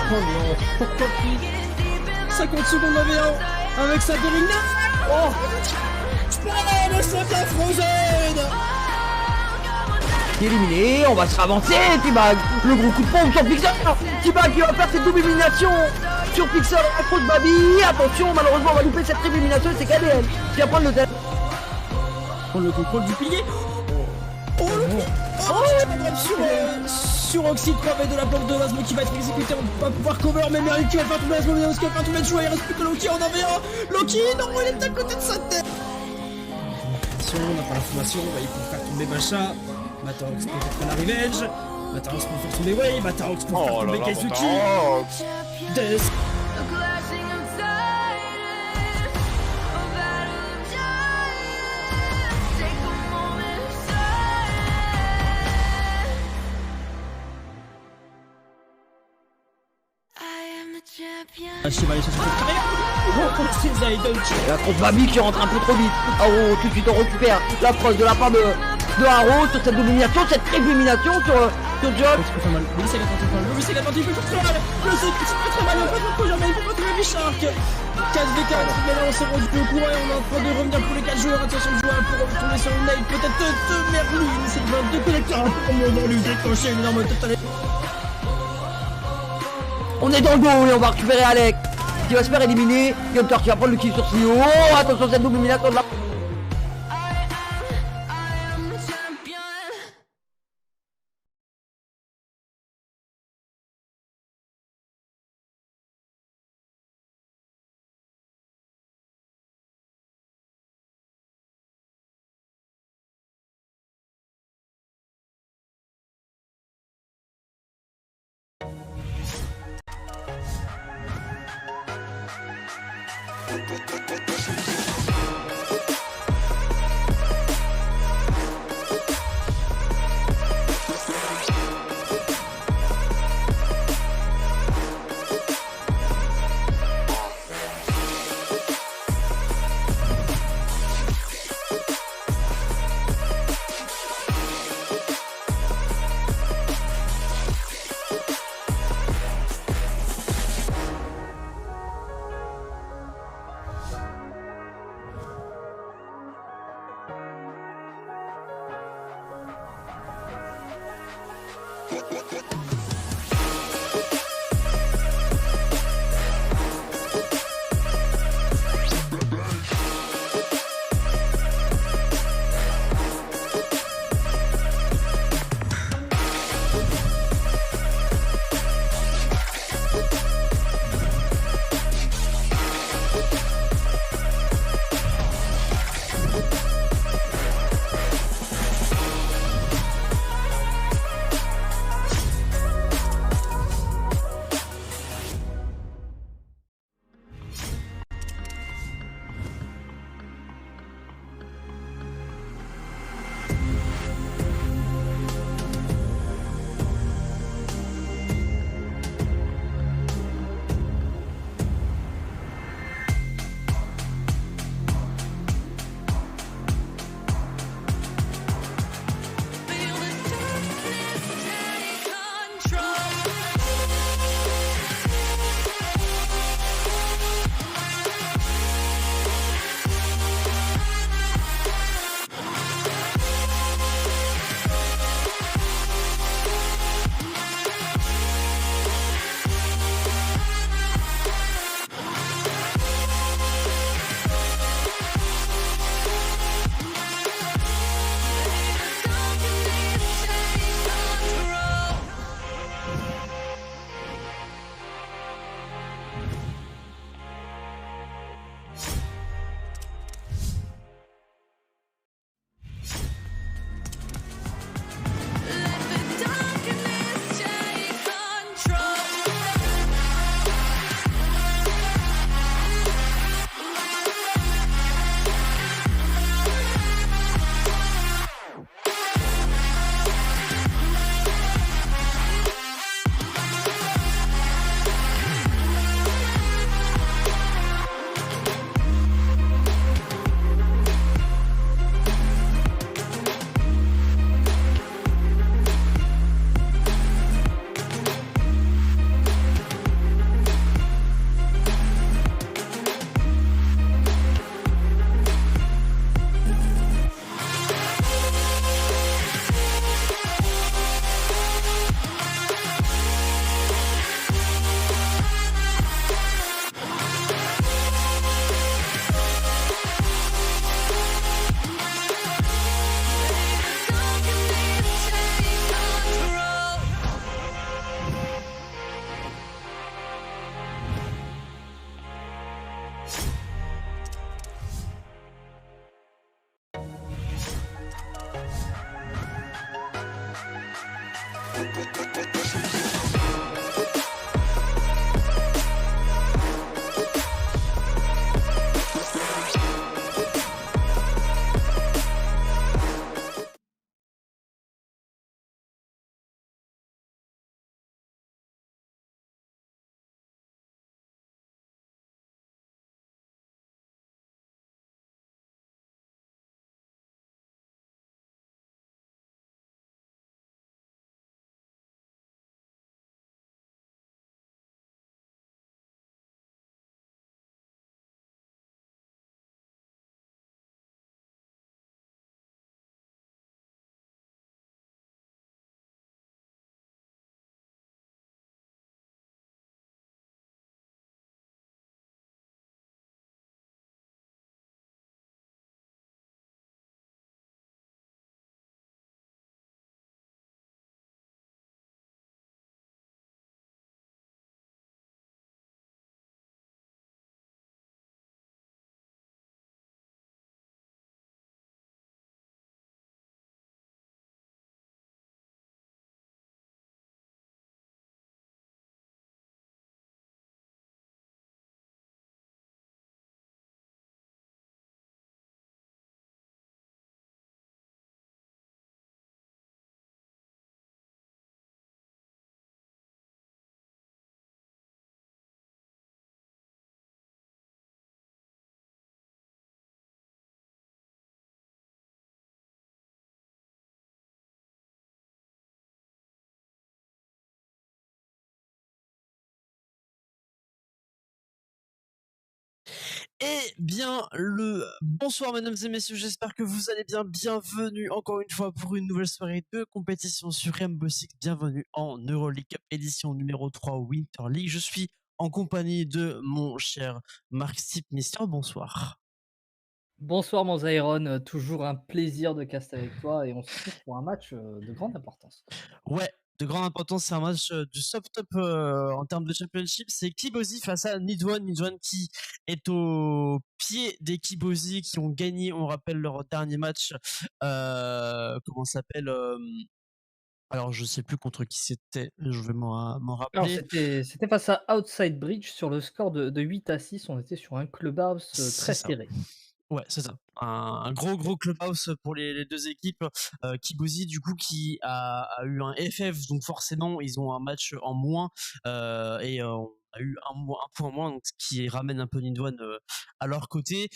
Oh non. 50 secondes d'environ avec sa demi. Oh, le champion Frozen éliminé, on va se faire avancer, T-Bag, le gros coup de pompe sur Pixar, T-Bag qui va faire cette double élimination sur Pixar, accro de Babi, attention, malheureusement on va louper cette triple élimination, c'est KDL qui va prendre le tête. On le contrôle du pilier. Sur Oxy 3V de la planche de Lasmo qui va être exécuté, on va pouvoir cover, mais Mary qui va faire tomber Lasmo, mais Oscar va faire tomber le choix, il reste plus que Loki en avait un. Loki, non, il est à côté de sa tête. On n'a pas l'information, on va y pouvoir faire tomber Macha. Matarox peut faire la revenge. Matarox peut faire tomber Wave. Matarox peut faire tomber Kazuki. Death. Qui va aller chercher cette carrière. C'est Zayden. La grosse Babi qui rentre un peu trop vite. Haro tout de suite on récupère la preuve de la part de Haro sur cette domination, cette triple élimination sur Job. Louis c'est attentif, il peut faire très mal. Le Zed qui fait très mal, il peut pas jamais, il peut pas trouver Bishark. 4v4, mais là on s'est rendu au courant et on est en train de revenir pour les 4 joueurs. Attention de joueur pour retourner sur une nade, peut-être de Merlin. C'est le 22 collecteurs pour lui déclencher une énorme totale. On est dans le dos et on va récupérer Alec qui va se faire éliminer. Gunter qui va prendre le kill sur Sio. Oh, attention cette double élimination de la... Eh bien, le bonsoir mesdames et messieurs, j'espère que vous allez bien. Bienvenue encore une fois pour une nouvelle soirée de compétition sur Rainbow Six. Bienvenue en Euroleague Cup édition numéro 3 Winter League. Je suis en compagnie de mon cher Mark Stip Mister. Bonsoir. Bonsoir mon Zairon, toujours un plaisir de caster avec toi et on se retrouve pour un match de grande importance. Ouais, de grande importance, c'est un match du soft-top en termes de championship. C'est Kibozi face à Nidwan. Nidwan qui est au pied des Kibozi qui ont gagné, on rappelle, leur dernier match. Comment ça s'appelle alors, je sais plus contre qui c'était, je vais m'en Alors rappeler. c'était face à Outside Bridge sur le score de 8-6, on était sur un clubhouse C'est très ça. serré. Ouais, c'est ça. Un gros clubhouse pour les deux équipes. Kibozi, du coup, qui a eu un FF, donc forcément, ils ont un match en moins et on a eu un point en moins, donc, ce qui ramène un peu Nidwan à leur côté.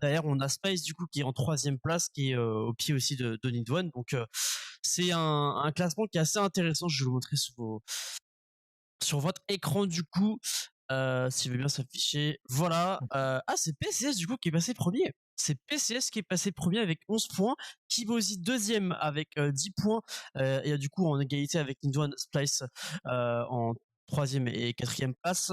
Derrière, on a Spice, du coup, qui est en 3e place, qui est au pied aussi de Nidwan. Donc, c'est un classement qui est assez intéressant. Je vais vous montrer sur votre écran du coup, s'il veut bien s'afficher. Voilà. C'est PCS du coup qui est passé premier. C'est PCS qui est passé premier avec 11 points. Kibozi deuxième avec 10 points. Et du coup en égalité avec Nidwan Splice en troisième et quatrième place.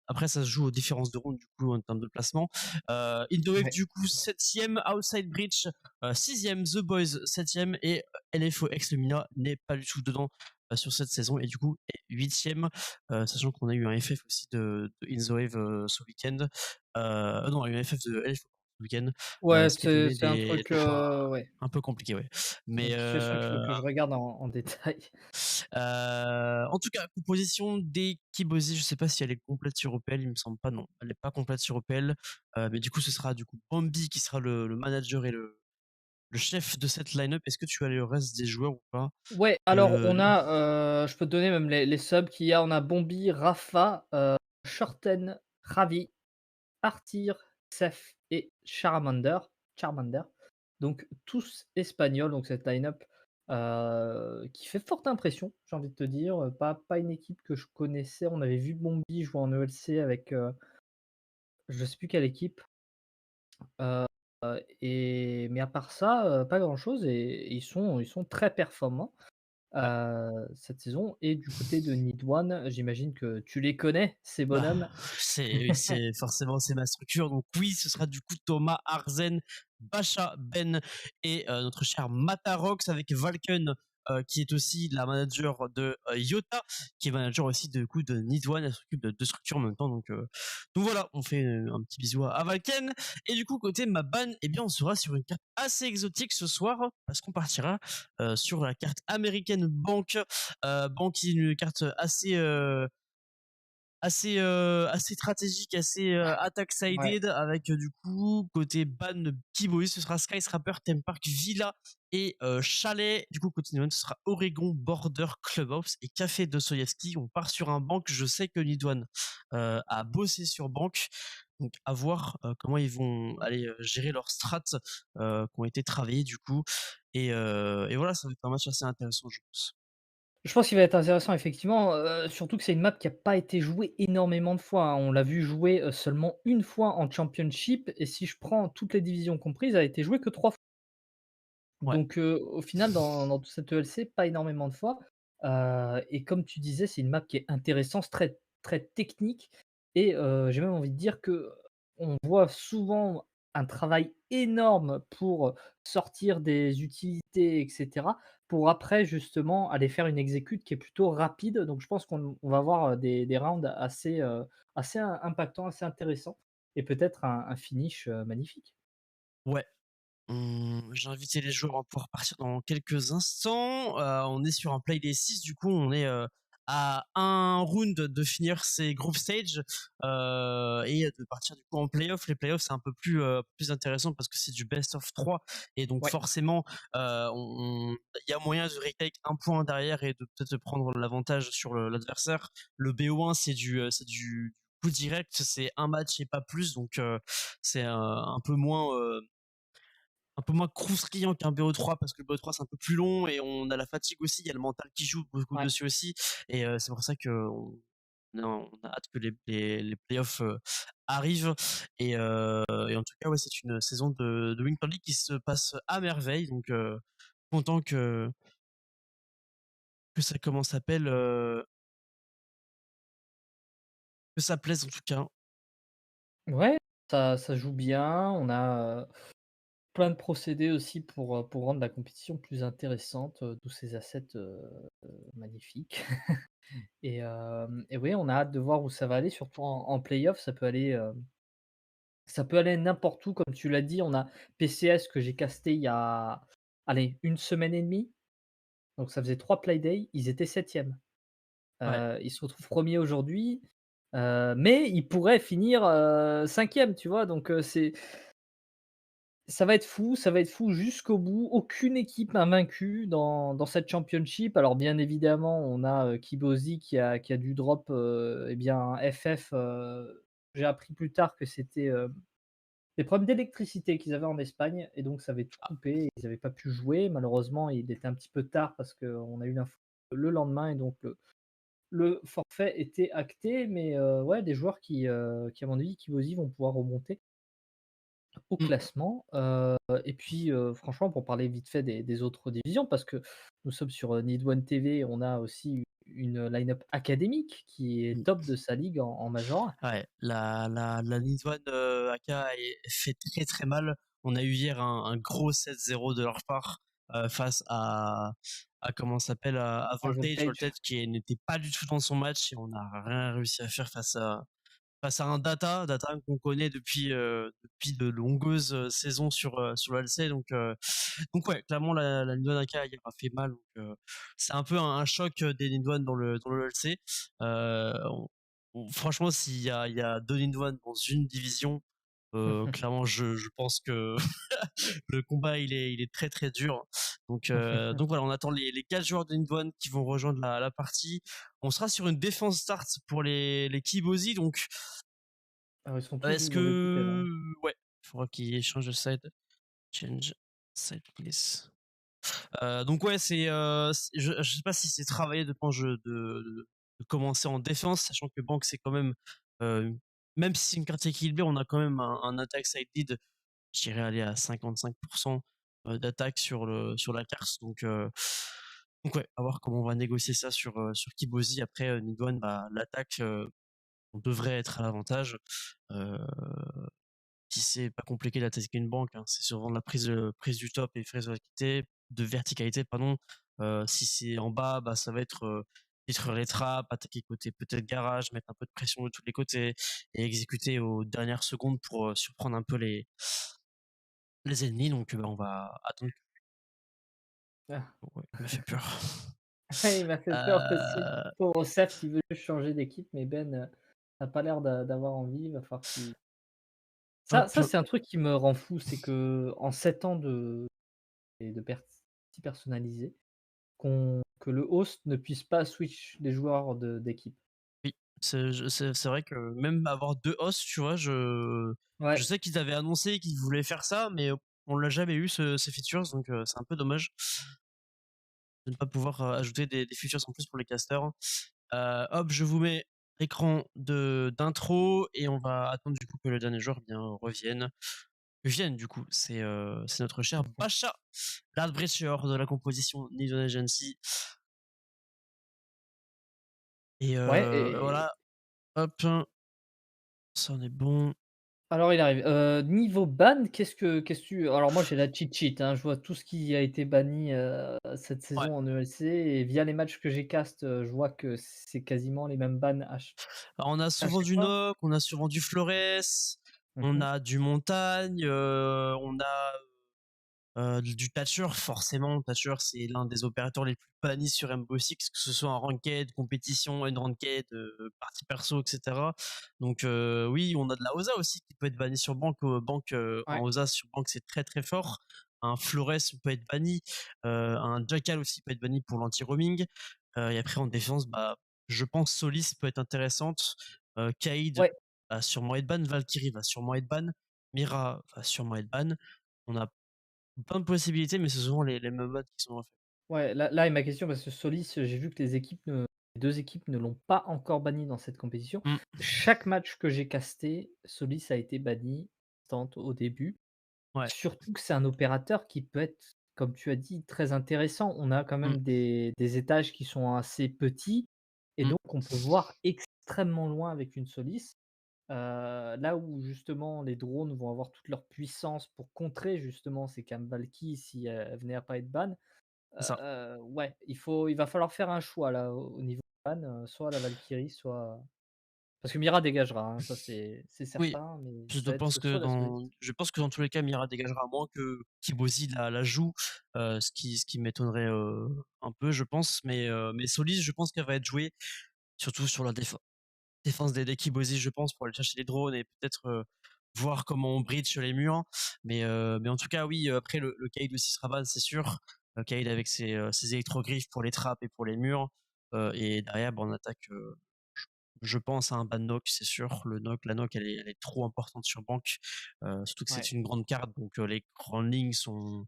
Après ça se joue aux différences de ronde du coup en termes de placement. Indowave Ouais. du coup septième, Outside Bridge sixième, The Boys septième et LFO Ex Lumina n'est pas du tout dedans sur cette saison et du coup est huitième, sachant qu'on a eu un FF aussi de In The Wave ce week-end. Non, un FF de LFO ce week-end, Ouais, ce qui a donné c'est un des truc, choix ouais, un peu compliqués, ouais. une Mais situation qu'il faut que je regarde en détail. en tout cas, composition des Kibozi, je sais pas si elle est complète sur OPL, il me semble pas, non, elle est pas complète sur OPL, mais du coup ce sera du coup Bambi qui sera le manager et le chef de cette line-up. Est-ce que tu as le reste des joueurs ou pas? Ouais, alors on a, je peux te donner même les subs qu'il y a. On a Bombi, Rafa, Shorten, Ravi, Artir, Seth et Charmander. Donc tous espagnols, donc cette line-up qui fait forte impression, j'ai envie de te dire. Pas une équipe que je connaissais. On avait vu Bombi jouer en ELC avec, je sais plus quelle équipe. Heu mais à part ça, pas grand-chose et ils sont très performants, cette saison et du côté de Nidwan, j'imagine que tu les connais, ces Bah, bonhommes? oui, c'est forcément c'est ma structure. Donc oui, ce sera du coup Thomas, Arzen, Bacha, Ben et notre cher Matarox avec Valken qui est aussi la manager de Yota, qui est manager aussi de coup de Nidwan. Elle s'occupe de deux structures en même temps. Donc voilà, on fait un petit bisou à Valken. Et du coup, côté Mapban, eh bien, on sera sur une carte assez exotique ce soir, parce qu'on partira sur la carte américaine Banque. Banque qui est une carte assez stratégique, assez attack Ouais. sided, avec du coup côté ban Kiboy, ce sera Skyscraper, Theme Park, Villa et Chalet. Du coup côté Nidwan, ce sera Oregon, Border, Clubhouse et Café de Soyevski. On part sur un banque. Je sais que Nidwan a bossé sur banque, donc à voir comment ils vont aller gérer leurs strats qui ont été travaillés du coup. Et voilà, ça va être un match assez intéressant, je pense. Je pense qu'il va être intéressant effectivement, surtout que c'est une map qui a pas été jouée énormément de fois, hein. On l'a vu jouer, seulement une fois en championship et si je prends toutes les divisions comprises, elle a été jouée que 3 fois. Ouais. Donc, au final dans toute cette ELC, pas énormément de fois, et comme tu disais, c'est une map qui est intéressante, très très technique et j'ai même envie de dire que on voit souvent un travail énorme pour sortir des utilités et cetera, pour après justement aller faire une exécute qui est plutôt rapide. Donc je pense qu'on va avoir, des rounds assez, assez impactants, assez intéressants et peut-être un finish, magnifique. Ouais. J'ai invité les joueurs à pouvoir partir dans quelques instants. On est sur un play des 6, du coup on est à un round de finir ces group stage et de partir du coup en playoff. Les playoffs c'est un peu plus intéressant parce que c'est du best of 3 et donc Ouais, forcément il y a moyen de retake un point derrière et de peut-être prendre l'avantage sur l'adversaire. Le BO1 c'est du coup direct, c'est un match et pas plus, donc c'est un peu moins croustillant qu'un BO3 parce que le BO3 c'est un peu plus long et on a la fatigue aussi, il y a le mental qui joue beaucoup ouais. dessus aussi et c'est pour ça que on a hâte que les playoffs arrivent et en tout cas ouais c'est une saison de Winter League qui se passe à merveille, donc content que ça commence s'appelle que ça plaise en tout cas. Ouais, ça joue bien. On a, plein de procédés aussi pour rendre la compétition plus intéressante, d'où ces assets, magnifiques et oui, on a hâte de voir où ça va aller, surtout en play-off, ça peut aller n'importe où comme tu l'as dit. On a PCS que j'ai casté il y a, allez, une semaine et demie, donc ça faisait 3 play days, ils étaient 7e. Ouais. Ils se retrouvent 1 aujourd'hui, mais ils pourraient finir, 5e, tu vois? Donc ça va être fou jusqu'au bout. Aucune équipe invaincue dans cette championship. Alors bien évidemment, on a, Kibozi qui a dû drop, et bien FF, j'ai appris plus tard que c'était, des problèmes d'électricité qu'ils avaient en Espagne et donc ça avait tout coupé. Ils n'avaient pas pu jouer. Malheureusement, il était un petit peu tard parce qu'on a eu l'info le lendemain et donc le forfait était acté. Mais, ouais, des joueurs qui à mon avis, Kibozi vont pouvoir remonter au Mm. classement, et puis, franchement pour parler vite fait des autres divisions parce que nous sommes sur, Nid TV, on a aussi une line-up académique qui est Mm. top de sa ligue en Major 1. Ouais, la Nidwan AK fait très très mal. On a eu hier un gros 7-0 de leur part face à comment ça s'appelle à À Voltage. Voltage. Voltage qui n'était pas du tout dans son match et on n'a rien réussi à faire face à un Data qu'on connaît depuis de longueuses saisons sur l'LC. Donc ouais, clairement la Nidwan AK hier a fait mal. Donc c'est un peu un choc des Nidwan dans le LC. Franchement, s'il y a deux Nidwan dans une division, clairement, je pense que le combat il est très très dur. Donc voilà, on attend les 4 joueurs de Nidwan qui vont rejoindre la partie. On sera sur une défense start pour les Kibozi. Donc Alors ils sont tous est-ce mauvais côté là. que ouais, il faudra qu'ils échangent de side. Change side please. Donc ouais, je sais pas si c'est travaillé de commencer en défense, sachant que Bank c'est quand même euh, même si c'est une carte équilibrée, on a quand même un attack side lead, je dirais aller à 55% d'attaque sur la carte. Donc ouais, à voir comment on va négocier ça sur Kibozi. Après Nidwan, bah, l'attaque on devrait être à l'avantage. Euh, Si c'est pas compliqué d'attaquer une banque, hein, c'est souvent de la prise du top et prise de verticalité, pardon. Si c'est en bas, bah ça va être détruire les trappes, attaquer côté peut-être garage, mettre un peu de pression de tous les côtés et exécuter aux dernières secondes pour surprendre un peu les ennemis. Donc bah, on va attendre. Ah. Ouais, il m'a fait peur. Il m'a fait peur aussi. Euh, Pauvre Seth qui veut juste changer d'équipe, mais Ben n'a pas l'air d'avoir envie. Il va falloir qu'il. Ça, hop, c'est un truc qui me rend fou, c'est que en 7 ans de partie personnalisée, que le host ne puisse pas switch les joueurs d'équipe. oui, c'est vrai que même avoir deux hosts, tu vois, je Ouais, sais qu'ils avaient annoncé qu'ils voulaient faire ça, mais on l'a jamais eu ces features, donc c'est un peu dommage de ne pas pouvoir ajouter des features en plus pour les casters. Hop, je vous mets l'écran d'intro et on va attendre du coup que le dernier joueur bien vienne du coup. C'est notre cher Bacha, l'Artbreacher de la composition Needle Agency. Et ouais. Et voilà, hop, ça on est bon. alors il arrive. Niveau ban, qu'est-ce que tu alors moi j'ai la cheat sheet, hein, je vois tout ce qui a été banni, cette Ouais. saison en ELC et via les matchs que j'ai cast, je vois que c'est quasiment les mêmes bans Alors, on a à souvent chaque du fois. Noc, on a souvent du Flores, on Mmh. a du Montagne, on a du Thatcher, forcément. Thatcher, c'est l'un des opérateurs les plus bannis sur Rainbow Six, que ce soit en ranked, compétition, unranked, partie perso, etc. Donc oui, on a de la OSA aussi qui peut être banni sur banque. Banque en Ouais, OSA sur banque, c'est très très fort. Un Flores peut être banni, un Jackal aussi peut être banni pour l'anti-roaming. Et après en défense, bah, je pense Solis peut être intéressante. Kaïd ouais, va sûrement être ban, Valkyrie va sûrement être ban, Mira va sûrement être ban. On a plein de possibilités, mais c'est souvent les mêmes modes qui sont refaits. ouais, là est ma question parce que Solis, j'ai vu que les 2 équipes ne l'ont pas encore banni dans cette compétition. Mmh, Chaque match que j'ai casté, Solis a été banni tant au début. ouais, Surtout que c'est un opérateur qui peut être, comme tu as dit, très intéressant. On a quand mmh, même des étages qui sont assez petits et mmh, donc on peut voir extrêmement loin avec une Solis. Là où justement les drones vont avoir toute leur puissance pour contrer justement ces Valky si elles venaient à pas être ban. c'est ça. Ouais, il va falloir faire un choix là au niveau ban, soit la Valkyrie, soit parce que Mira dégagera, hein, ça c'est Oui, certain, mais je ça va pense être que soit la Solis. dans tous les cas, Mira dégagera à moins que Kibosi la joue, ce qui m'étonnerait un peu, je pense. Mais Solis, je pense qu'elle va être jouée, surtout sur la défense des Kibosi, je pense, pour aller chercher les drones et peut-être voir comment on bridge sur les murs. Mais en tout cas, oui, après le Kaïd aussi sera ban, c'est sûr. Kaïd avec ses électrogriffes pour les trappes et pour les murs. Et derrière, bah, on attaque. Je pense à un ban knock, c'est sûr. La knock, elle est trop importante sur banque. Surtout que c'est Ouais. une grande carte, donc les grandes lignes sont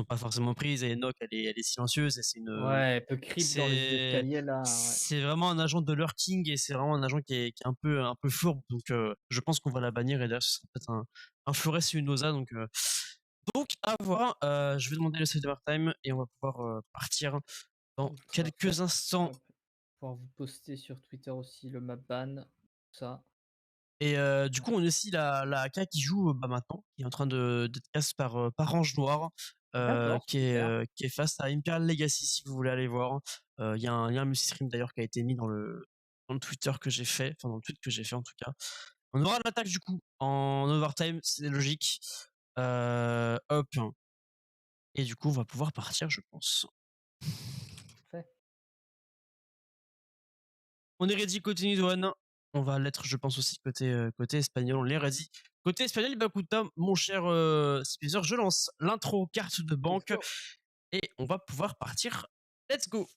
pas forcément prises et knock, elle est silencieuse et Ouais, elle peut creep dans les c'est escaliers là, ouais. c'est vraiment un agent de lurking et c'est vraiment un agent qui est un peu fourbe. Donc je pense qu'on va la bannir et d'ailleurs ce sera peut-être un Flores et une Osa. Donc à voir. Je vais demander le save time et on va pouvoir partir dans Parfait. quelques instants. Hop, pouvoir vous poster sur Twitter aussi le map ban, tout ça. Et du coup, on a aussi la AK qui joue bah, maintenant, qui est en train d'être casse par Ange Noir, D'accord, super. qui est face à Imperial Legacy, si vous voulez aller voir. Il y a un multi-stream d'ailleurs qui a été mis dans le Twitter que j'ai fait, enfin dans le tweet que j'ai fait en tout cas. On aura l'attaque du coup en overtime, c'est logique. Hop. Et du coup, on va pouvoir partir, je pense. Parfait. On est ready côté Nidouane. On va l'être, je pense aussi côté espagnol. On l'est ready. Côté espagnol, bah écoute, mon cher Spizer, je lance l'intro carte de Let's banque go. et on va pouvoir partir. Let's go.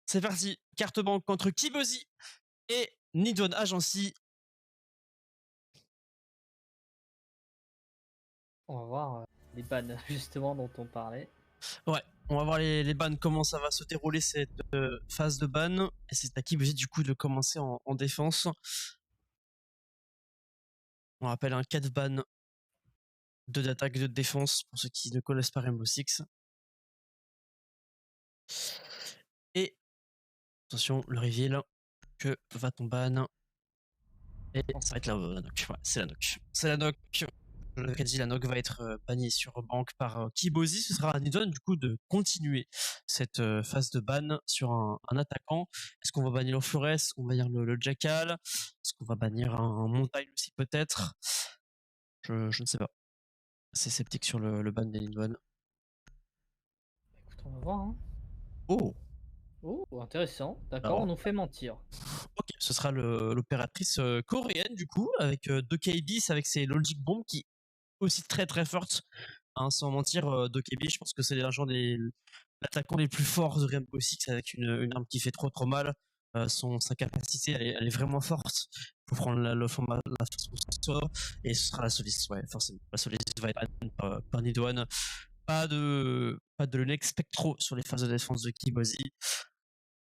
C'est parti. Carte banque contre Kibosi et Nidouane Agency. On va voir, les bans justement dont on parlait. Ouais, on va voir les bans, comment ça va se dérouler cette phase de ban. Et c'est à Kibosi du coup de commencer en défense. On rappelle un 4 ban, 2 d'attaque, 2 de défense pour ceux qui ne connaissent pas Rainbow Six. Et attention, le reveal, que va ton ban. Et ça va être la knock. Ouais, c'est la knock. C'est la knock. je l'avais dit, la knock va être bannie sur banque par Kibozi. Ce sera à Nidon du coup de continuer cette phase de ban sur un attaquant. Est-ce qu'on va bannir le Flores? On va bannir le Jackal? Est-ce qu'on va bannir un Montagne aussi peut-être? Je ne sais pas. C'est sceptique sur le ban des Nidon. Écoute, on va voir. Hein. Oh! Oh, intéressant. D'accord, Alors. on nous fait mentir. Ok, ce sera l'opératrice coréenne du coup, avec Dokkaebi, avec ses Logic Bombs qui aussi très très fortes. Hein, sans mentir, Dokkaebi, je pense que c'est l'un des l'attaquant les plus forts de Rainbow Six avec une arme qui fait trop mal. Sa capacité, elle est vraiment forte. Faut prendre le format la sort et ce sera la Solis, ouais, forcément. La Solis va être par Nidouane. Pas de Lunex Spectro sur les phases de défense de Kibozi.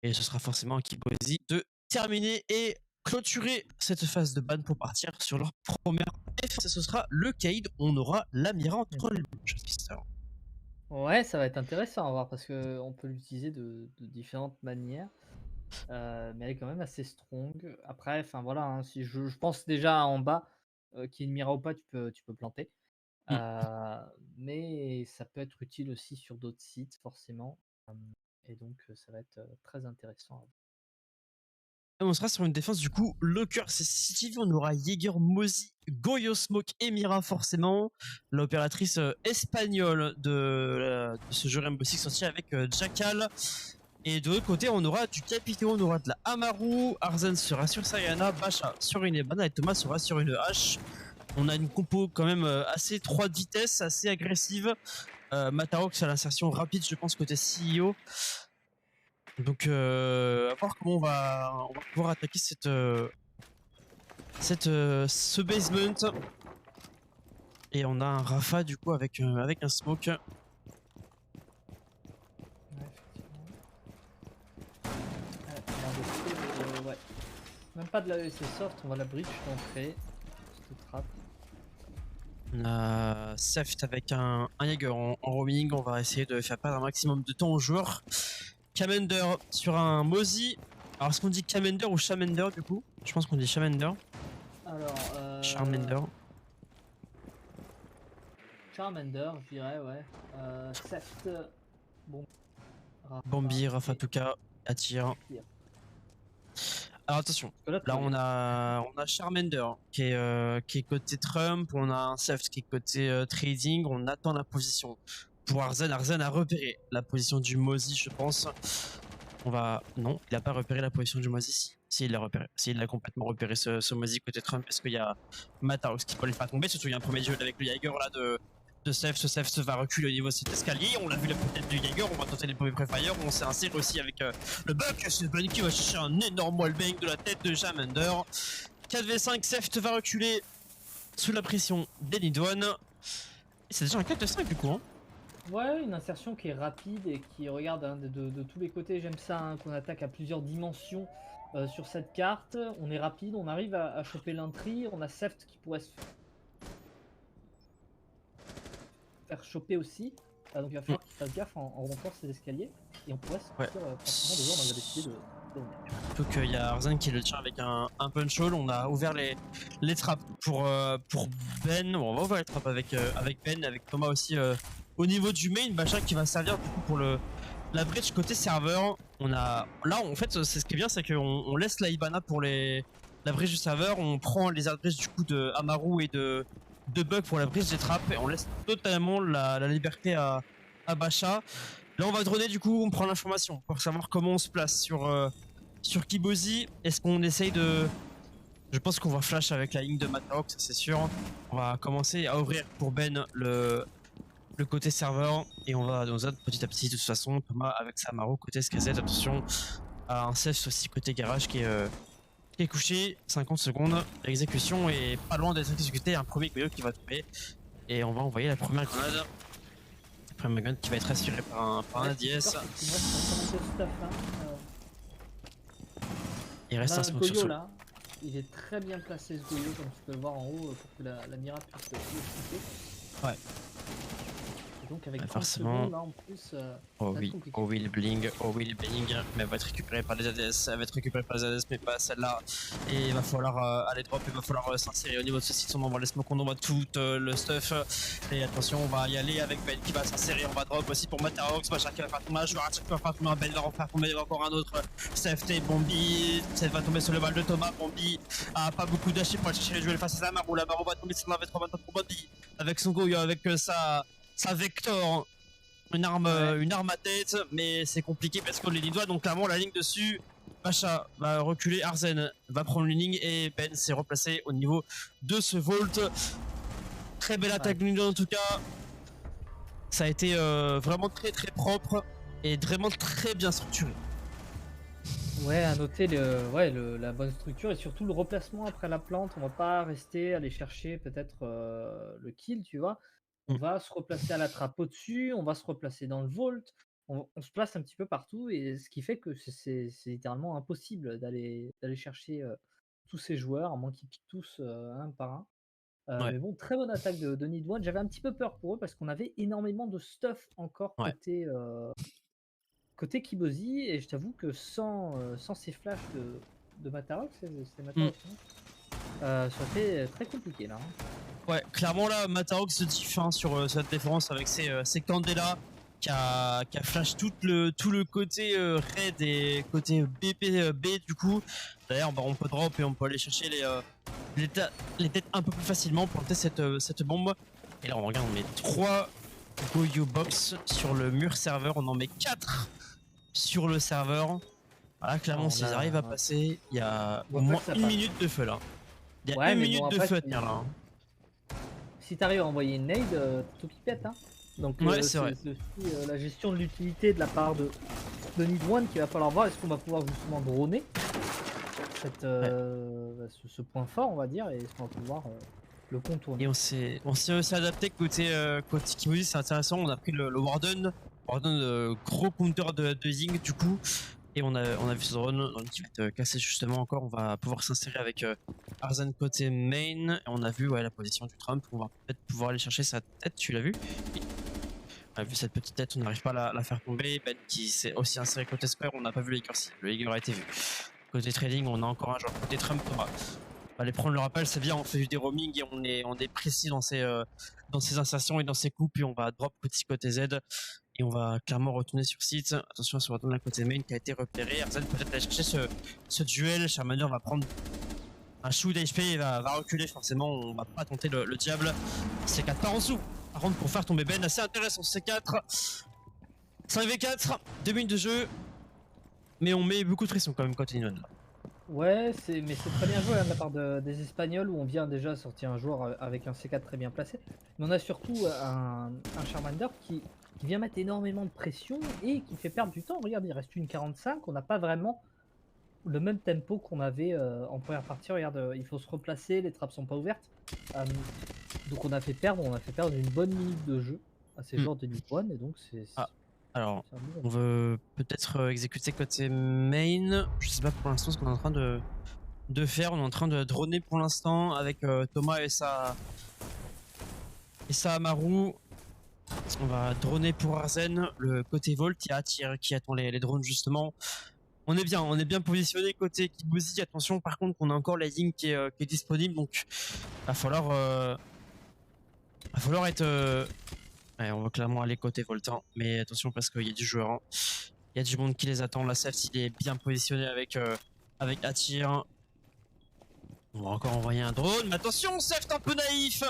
Et ce sera forcément à Kibozi de terminer et clôturer cette phase de ban pour partir sur leur première défense. Et ce sera le Kaïd. On aura l'Amira entre les deux. Ouais, ça va être intéressant à voir parce qu'on peut l'utiliser de différentes manières. Mais elle est quand même assez strong. Après, enfin voilà, hein, si je pense déjà en bas, qu'il y ait une Mira ou pas, tu peux planter. Mais ça peut être utile aussi sur d'autres sites, forcément. Et donc, ça va être très intéressant à voir. On sera sur une défense du coup. Le cœur c'est CCTV. On aura Jäger, Mozi, Goyo Smoke et Mira forcément. L'opératrice espagnole de ce jeu Rainbow Six sorti avec Jackal. Et de l'autre côté, on aura du Capito, on aura de la Amaru, Arzen sera sur Sayana, Basha sur une Ebana et Thomas sera sur une hache. On a une compo quand même assez 3 de vitesse, assez agressive. Matarox à l'insertion rapide, je pense, côté CEO. Donc, à voir comment on va pouvoir attaquer ce basement. Et on a un Rafa du coup avec un smoke. Ouais, effectivement. Ouais. Même pas de la EC soft, on va la bridge d'entrée. Petite trappe. On a Seft avec un Jäger en roaming. On va essayer de faire perdre un maximum de temps aux joueurs. Kamender sur un Mozi. Alors, est-ce qu'on dit Kamender ou Charmander du coup? Je pense qu'on dit Charmander. Alors, Charmander. Charmander, je dirais, ouais. Seft. Bon. Bambi, Rafa Tuka, attire. Alors attention, là on a Charmander qui est côté Trump, on a un Seft qui est côté trading, on attend la position. Pour Arzen a repéré la position du Mozi, je pense. Non, il a pas repéré la position du Mozi. Si, il l'a repéré. Si, il l'a complètement repéré ce Mozi côté Trump, parce qu'il y a Matarox qui peut le faire tomber. Surtout, il y a un premier duel avec le Jäger là de Seft. Ce Seft va reculer au niveau de cet escalier. On l'a vu la tête du Jäger. On va tenter les premiers préfire. On s'est inséré aussi avec le Buck. C'est Bunny qui va chercher un énorme wallbang de la tête de Charmander. 4v5, Seft va reculer sous la pression d'Enidouane. C'est déjà un 4v5 du coup. Hein. Ouais, une insertion qui est rapide et qui regarde hein, de tous les côtés. J'aime ça, hein, qu'on attaque à plusieurs dimensions sur cette carte. On est rapide, on arrive à choper l'intri. On a Seft qui pourrait se faire choper aussi. Donc il va falloir qu'il fasse gaffe en remontant ses escaliers. Et on pourrait sortir facilement de joueurs. On va décider de Donc il y a Arzen qui le tient avec un punch hole. On a ouvert les trappes pour Ben. Bon, on va ouvrir les trappes avec Ben, avec Thomas aussi. Au niveau du main, Basha qui va servir du coup pour la bridge côté serveur. Là en fait c'est ce qui est bien, c'est qu'on laisse la Ibana pour la bridge du serveur. On prend les airdrills du coup de Amaru et de Bug pour la bridge des trappes et on laisse totalement la liberté à Basha. Là on va droner du coup, on prend l'information pour savoir comment on se place sur Kibozi. Est-ce qu'on essaye de... Je pense qu'on va flash avec la ligne de Matarox, c'est sûr. On va commencer à ouvrir pour Ben le côté serveur et on va petit à petit de toute façon. Thomas avec sa Amaru côté SKZ, attention à un Seft aussi côté garage qui est couché. 50 secondes, l'exécution est pas loin d'être exécutée. Un premier Goyo qui va tomber et on va envoyer la première grenade. La première grenade qui va être assurée par un ADS. Il reste un smoke sur Goyo là. Il est très bien placé ce Goyo comme tu peux le voir en haut pour que la Mira puisse le shooter. Ouais. Donc avec 30 forcément. secondes là en plus, Oh ça va être oui, compliqué. oh oui le bling, oh oui le bling, mais elle va être récupérée par les ADS, elle va être récupérée par les ADS mais pas celle-là. Et il va falloir aller drop, il va falloir s'insérer au niveau de ce site, on envoie les smokes, on envoie tout le stuff. Et attention, on va y aller avec Ben qui va s'insérer, on va drop aussi pour Matarox, Bachar qui va faire tomber un joueur, qui va faire tomber un Ben, va en faire tomber encore un autre. CFT, Bombi, ça va tomber sur le bal de Thomas, Bombi a pas beaucoup d'hachis pour aller chercher les jouets face à Samarou, la Marou va tomber sur la V3 pour Bombi, avec son Goyo, avec sa Vector. Une arme à tête, mais c'est compliqué parce qu'on les doigts, donc clairement la ligne dessus. Pacha va reculer, Arzen va prendre une ligne et Ben s'est replacé au niveau de ce Volt. Très belle attaque de Nidon en tout cas. Ça a été vraiment très très propre et vraiment très bien structuré. Ouais, à noter la bonne structure et surtout le replacement après la plante. On va pas rester aller chercher peut-être le kill, tu vois. On va se replacer à la trappe au-dessus, on va se replacer dans le vault, on se place un petit peu partout et ce qui fait que c'est littéralement impossible d'aller chercher tous ces joueurs, à moins qu'ils piquent tous un par un. Ouais. Mais bon, très bonne attaque de Nidwan. J'avais un petit peu peur pour eux parce qu'on avait énormément de stuff encore Ouais. côté Kibozi et je t'avoue que sans ces flashs de Matarox, c'était Matarox, non ça aurait été très compliqué là. Hein. Ouais, clairement là, Matarox se diff sur cette défense avec ses Candela qui a flash tout le côté raid et côté B du coup. D'ailleurs, on peut drop et on peut aller chercher les têtes un peu plus facilement pour tester cette bombe. Et là, on regarde, on met 3 Goyo Box sur le mur serveur, on en met 4 sur le serveur. Voilà, clairement, s'ils arrivent à passer, il y a au moins une minute de feu là. Il y a une minute de feu à tenir là. Hein. Si t'arrives à envoyer une nade, t'as tout qui pète. Hein. Donc c'est vrai. aussi la gestion de l'utilité de la part de Nidwan qu'il va falloir voir. Est-ce qu'on va pouvoir justement droner ce point fort, on va dire, et est-ce qu'on va pouvoir le contourner. Et on s'est aussi adapté côté Kibozi, c'est intéressant. On a pris le Warden gros counter de Zing du coup. Et on a vu ce drone qui va être cassé justement encore. On va pouvoir s'insérer avec Arzen côté main. Et on a vu la position du Trump. On va peut-être pouvoir aller chercher sa tête. Tu l'as vu? On a vu cette petite tête. On n'arrive pas à la faire tomber. Ben qui s'est aussi inséré côté Square. On n'a pas vu le Hager. Le Hager a été vu. Côté trading, on a encore un joueur côté Trump. On va aller prendre le rappel. C'est bien. On fait du déroaming et on est précis dans ses insertions et dans ses coups. Puis on va drop côté Z. Et on va clairement retourner sur site. Attention, on se retourne à côté main qui a été repéré. Arzen peut-être aller chercher ce duel. Charmander va prendre un shoot d'HP et va reculer forcément. On va pas tenter le diable. C4 part en dessous. Par contre, pour faire tomber Ben, assez intéressant. C4. 5v4. 2 minutes de jeu. Mais on met beaucoup de pression quand même côté Nidwan. Ouais, mais c'est très bien joué hein, de la part des Espagnols où on vient déjà sortir un joueur avec un C4 très bien placé. Mais on a surtout un Charmander qui vient mettre énormément de pression et qui fait perdre du temps. Regarde, il reste une 45, on n'a pas vraiment le même tempo qu'on avait en première partie. Regarde, il faut se replacer, les trappes sont pas ouvertes. Donc on a fait perdre une bonne minute de jeu à ces joueurs de Nidwan et donc c'est... Alors, on veut peut-être exécuter côté main. Je sais pas pour l'instant ce qu'on est en train de faire. On est en train de droner pour l'instant avec Thomas et sa Amaru. On va droner pour Arzen. Le côté Volt qui attend les drones justement. On est bien positionné côté Kibozi. Attention par contre qu'on a encore la ligne qui est disponible. Donc va falloir être... Ouais, on va clairement aller côté Voltan, mais attention parce qu'il y a du joueur, hein. Il y a du monde qui les attend. La Seft il est bien positionné avec Atir. On va encore envoyer un drone, mais attention, Seft un peu naïf.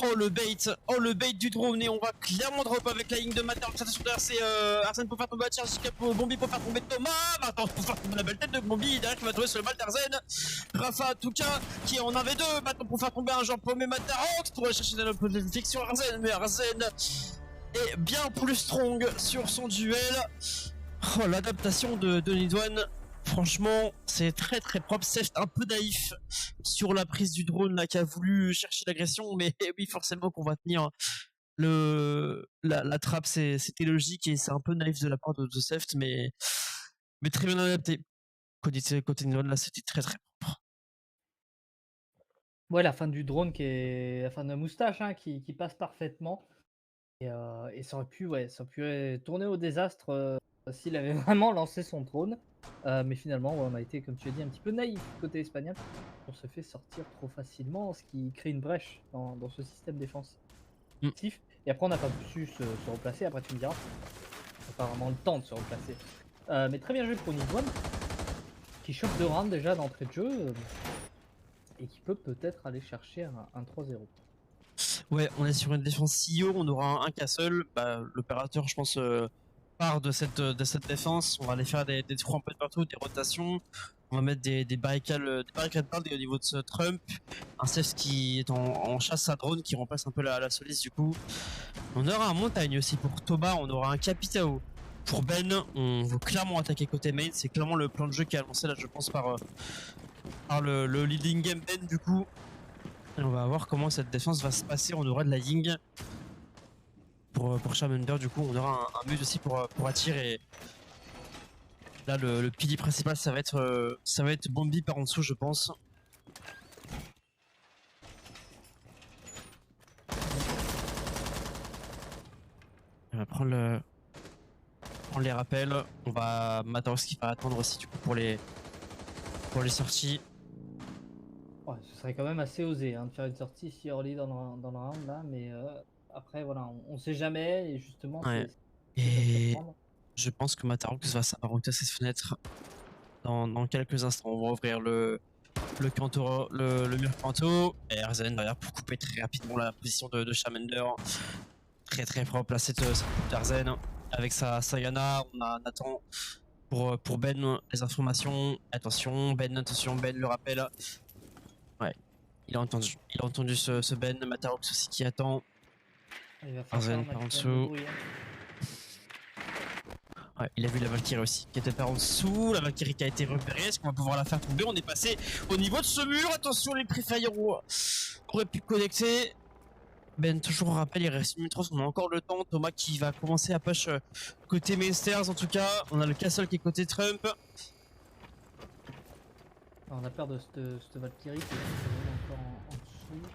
Oh le bait du drone et on va clairement drop avec la ligne de Matter. Attention derrière c'est Arzen pour faire tomber Atir, Bombi pour faire tomber Thomas. Attends, pour faire tomber la belle tête de Bombi derrière qui va trouver sur le mal d'Arzen. Rafa en tout cas qui est en 1v2 maintenant pour faire tomber un genre paumé Matarox pour aller chercher la fiction Arzen, mais Arzen est bien plus strong sur son duel. Oh l'adaptation de Nidwan. Franchement, c'est très très propre. Seft un peu naïf sur la prise du drone là qui a voulu chercher l'agression, mais oui forcément qu'on va tenir la trappe, c'était logique et c'est un peu naïf de la part de Seft, mais très bien adapté. Côté Nidwan là, c'était très très propre. Ouais, la fin du drone la fin de la moustache hein, qui passe parfaitement. Et ça aurait pu, ouais, ça aurait pu tourner au désastre s'il avait vraiment lancé son trône. Mais finalement, ouais, on a été, comme tu as dit, un petit peu naïf côté espagnol. On se fait sortir trop facilement, ce qui crée une brèche dans ce système défensif. Mm. Et après, on n'a pas su se replacer. Après, tu me diras, on n'a pas vraiment le temps de se replacer. Mais très bien joué pour Nidwan, qui chope 2 rounds déjà d'entrée de jeu et qui peut peut-être aller chercher un 3-0. Ouais, on est sur une défense CEO, on aura un castle. Bah, l'opérateur, je pense, part de cette défense. On va aller faire des trous un peu de partout, des rotations. On va mettre des barricades balles au niveau de ce Trump. Un Cef qui est en chasse à drone qui remplace un peu la Solis du coup. On aura un montagne aussi pour Thomas, on aura un Capitao. Pour Ben, on veut clairement attaquer côté main. C'est clairement le plan de jeu qui est annoncé là, je pense, par le leading game Ben du coup. Et on va voir comment cette défense va se passer. On aura de la Ying pour Charmander. Du coup, on aura un muse aussi pour attirer. Là, le pilier principal, ça va être Bombi par en dessous, je pense. On va prendre les rappels. On va Mataros qui va attendre aussi du coup pour les sorties. Ouais, ce serait quand même assez osé de faire une sortie si early dans le round là, mais après voilà, on sait jamais et justement Ouais. c'est ça se Et prendre. je pense que Matarox va s'apparenter à cette fenêtre dans quelques instants. On va ouvrir le mur Canto et Erzen derrière pour couper très rapidement la position de Charmander. Très très propre là cette coupe d'Erzen avec sa Sayana. On a Nathan pour Ben les informations. Attention Ben le rappel. Ouais, il a entendu ce Ben. Matarox aussi qui attend. Il va faire Erzen un par en maximum de dessous. bruit, Ouais, il a vu la Valkyrie aussi, qui était par en dessous. La Valkyrie qui a été repérée. Est-ce qu'on va pouvoir la faire tomber? On est passé au niveau de ce mur. Attention, les Prefire auraient pu connecter. Ben, toujours un rappel, il reste 1 minute 30. On a encore le temps. Thomas qui va commencer à push côté Mainsters. En tout cas, on a le Castle qui est côté Trump. On a peur de cette Valkyrie qui est vraiment encore en dessous.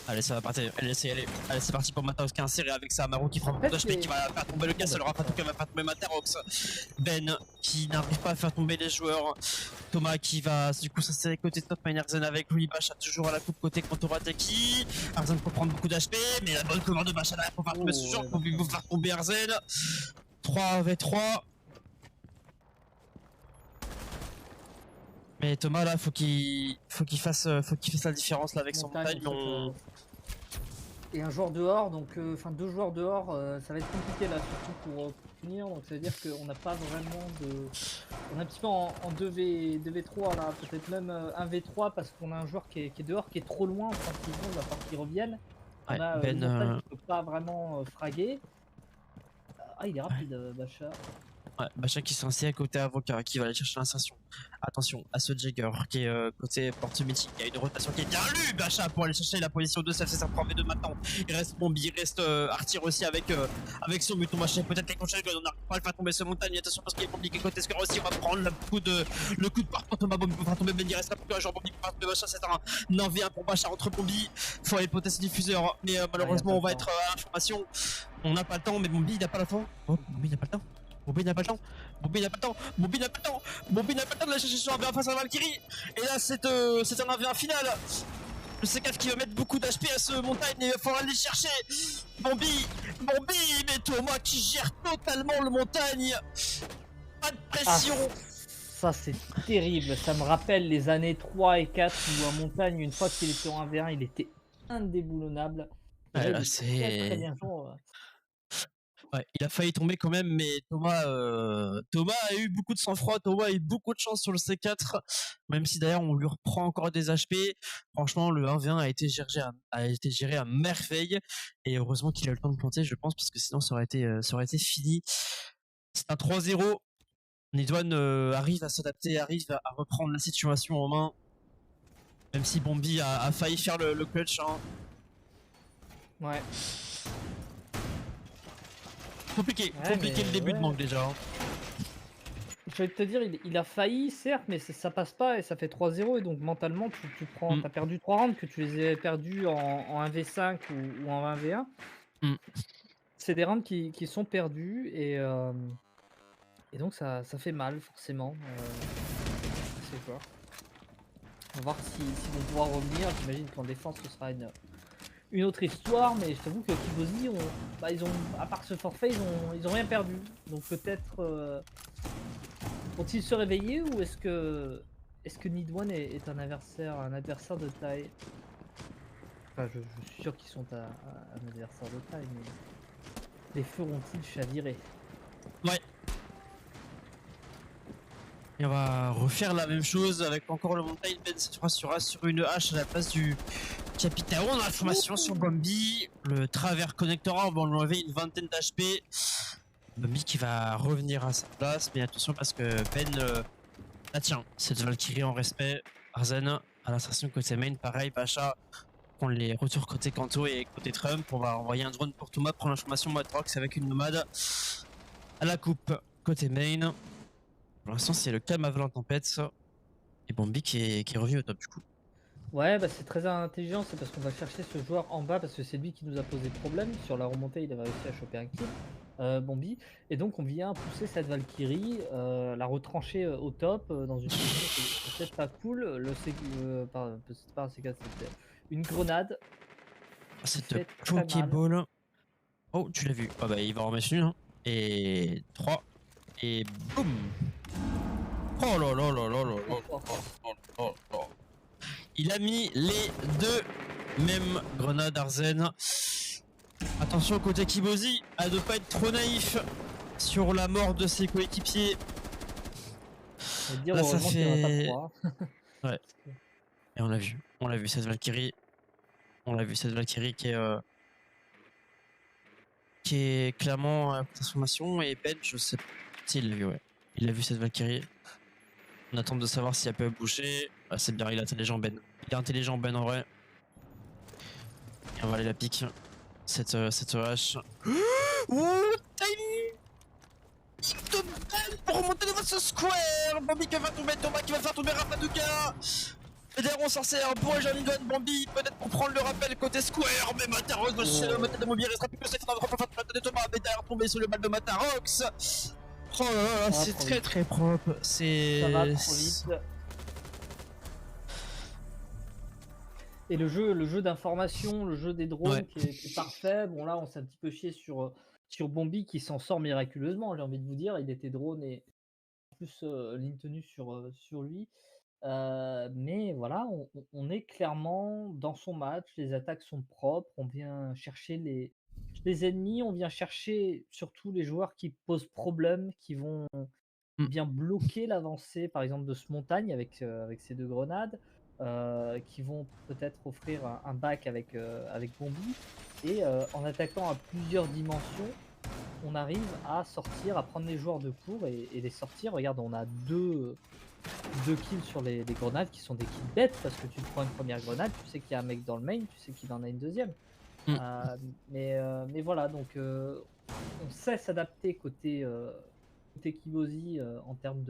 Allez, ça va partir. Allez, c'est parti pour Matarox qui a inséré avec ça. Amaru qui prend beaucoup d'HP, qui va faire tomber le Castle. Rafa qui va faire tomber Matarox. Ben qui n'arrive pas à faire tomber les joueurs. Thomas qui va du coup s'insérer côté top main. Arzen avec lui. Bacha toujours à la coupe côté Kantora Teki. Arzen peut prendre beaucoup d'HP, mais la bonne cover de Bacha derrière pour faire tomber ce joueur. Pour faire tomber Arzen. 3v3. Mais Thomas là faut qu'il fasse la différence là avec son montagne. Et un joueur dehors, donc enfin 2 joueurs dehors, ça va être compliqué là, surtout pour punir. Donc ça veut dire qu'on n'a pas vraiment de. On est un petit peu en 2v3 là, peut-être même 1v3 parce qu'on a un joueur qui est dehors, qui est trop loin quand il va falloir qu'il revienne. On a Ben, une montagne qui peut pas vraiment fraguer. Ah, il est rapide, Bacha. Ouais, Bacha qui sont assis à côté avocat, qui va aller chercher l'insertion. Attention à ce Jagger qui est côté porte meeting. Il y a une rotation qui est bien lue, Bacha, pour aller chercher la position de Sef. C'est ça, 3v2 maintenant. Il reste Bombi, il reste Artir aussi avec son muton Bacha. Peut-être les conchets, on n'arrive pas à le faire tomber ce montagne. Attention parce qu'il est compliqué côté Scar aussi. On va prendre le coup de partout. Thomas Bombi pour faire tomber Ben. Il reste là pour genre Bombi pour faire tomber Bacha. C'est un 1v1 pour Bacha entre Bombi. Faut aller potasser diffuseur. Mais malheureusement, on va être à l'information. On n'a pas le temps, mais Bombi il n'a pas la fin. Oh, Bombi n'a pas le temps. Bombi n'a pas le temps. Bombi n'a pas le temps. Bombi n'a pas le temps. Bombi n'a pas le temps de la chercher sur un V1 face à Valkyrie. Et là, c'est un 1v1 final. Le C4 qui va mettre beaucoup d'HP à ce montagne et il va falloir aller chercher. Bombi, mais Thomas qui gère totalement le montagne. Pas de pression. Ça c'est terrible, ça me rappelle les années 3 et 4 où un montagne, une fois qu'il était en 1v1, il était indéboulonnable. Ouais, là, Très bien joué. Ouais, il a failli tomber quand même, mais Thomas a eu beaucoup de sang-froid, Thomas a eu beaucoup de chance sur le C4, même si d'ailleurs on lui reprend encore des HP. Franchement, le 1v1 a été géré à merveille, et heureusement qu'il a eu le temps de planter, je pense, parce que sinon ça aurait été fini. C'est un 3-0. Nidwan arrive à s'adapter, arrive à reprendre la situation en main, même si Bombi a failli faire le clutch. Ouais. Compliqué le début de manque déjà. Je vais te dire, il a failli, certes, mais ça passe pas et ça fait 3-0. Et donc mentalement, tu prends, t'as perdu 3 rounds, que tu les aies perdus en 1v5 ou en 1v1. Mm. C'est des rounds qui sont perdus et donc ça fait mal forcément à ces joueurs. On va voir s'ils vont pouvoir revenir. J'imagine qu'en défense ce sera une autre histoire, mais je t'avoue que Kibozi, ils ont, à part ce forfait, ils ont rien perdu. Donc peut-être vont-ils se réveiller ou est-ce que Nidwan est un adversaire de taille? Enfin, je suis sûr qu'ils sont un adversaire de taille, mais les feux vont-ils chavirer? Ouais. Et on va refaire la même chose avec encore le Mountain. Ben cette fois sera sur une hache à la place du Capitaine. On a la formation sur Bombi. Le travers connectora, on va enlever une vingtaine d'HP. Bombi qui va revenir à sa place, mais attention parce que Ben ah tiens, cette Valkyrie en respect. Arzen à l'assassin côté main, pareil, Bacha prend les retours côté Kanto et côté Trump. On va envoyer un drone pour Thomas, prendre l'information Matrox avec une nomade à la coupe côté main. Pour l'instant, c'est le calme avant la tempête. Et Bombi qui est revenu au top du coup. Ouais, bah c'est très intelligent, c'est parce qu'on va chercher ce joueur en bas parce que c'est lui qui nous a posé problème. Sur la remontée, il avait réussi à choper un kill, Bombi. Et donc on vient pousser cette Valkyrie, la retrancher au top dans une position qui est peut-être pas cool. C'est pas un C4, c'était une grenade. Cette fait très mal. Pokéball. Oh, tu l'as vu. Ah bah il va en remettre une. Hein. Et 3. Et boum. Oh là là là là là là là là. Il a mis les deux mêmes grenades Arzen. Attention côté Kibozi à ne pas être trop naïf sur la mort de ses coéquipiers. Là ça fait... Ouais. Et on l'a vu cette Valkyrie. On l'a vu cette Valkyrie qui est clairement en transformation. Et Ben, je sais pas s'il l'a vu, ouais. Il a vu cette Valkyrie. On attend de savoir si elle peut bouger. Ah, c'est bien, il est intelligent Ben. Il est intelligent Ben en vrai. Et on va aller la pique. Cette hache. Oh, timing de Ben pour remonter devant ce square. Bambi qui va tomber, Thomas qui va faire tomber Rafaduka. Fédéron sorcière pour Janidon Bambi, peut-être pour prendre le rappel côté square, mais Matarox va chercher le matin de Mobier, restera plus que 7 de Thomas, mais derrière tomber sur le mal de Matarox. Oh là là, c'est très très propre. Ça va trop vite. Et le jeu d'information, le jeu des drones qui est parfait. Bon là, on s'est un petit peu chié sur Bombi qui s'en sort miraculeusement, j'ai envie de vous dire. Il était drone et en plus ligne tenue sur lui. Mais voilà, on est clairement dans son match. Les attaques sont propres. On vient chercher les ennemis. On vient chercher surtout les joueurs qui posent problème, qui vont bien bloquer l'avancée, par exemple, de ce montagne avec ces deux grenades. Qui vont peut-être offrir un back avec Bombi. Et en attaquant à plusieurs dimensions, on arrive à sortir, à prendre les joueurs de court et les sortir. Regarde, on a deux kills sur les grenades qui sont des kills bêtes parce que tu te prends une première grenade, tu sais qu'il y a un mec dans le main, tu sais qu'il en a une deuxième. Mais voilà, donc on sait s'adapter côté Kibozi en termes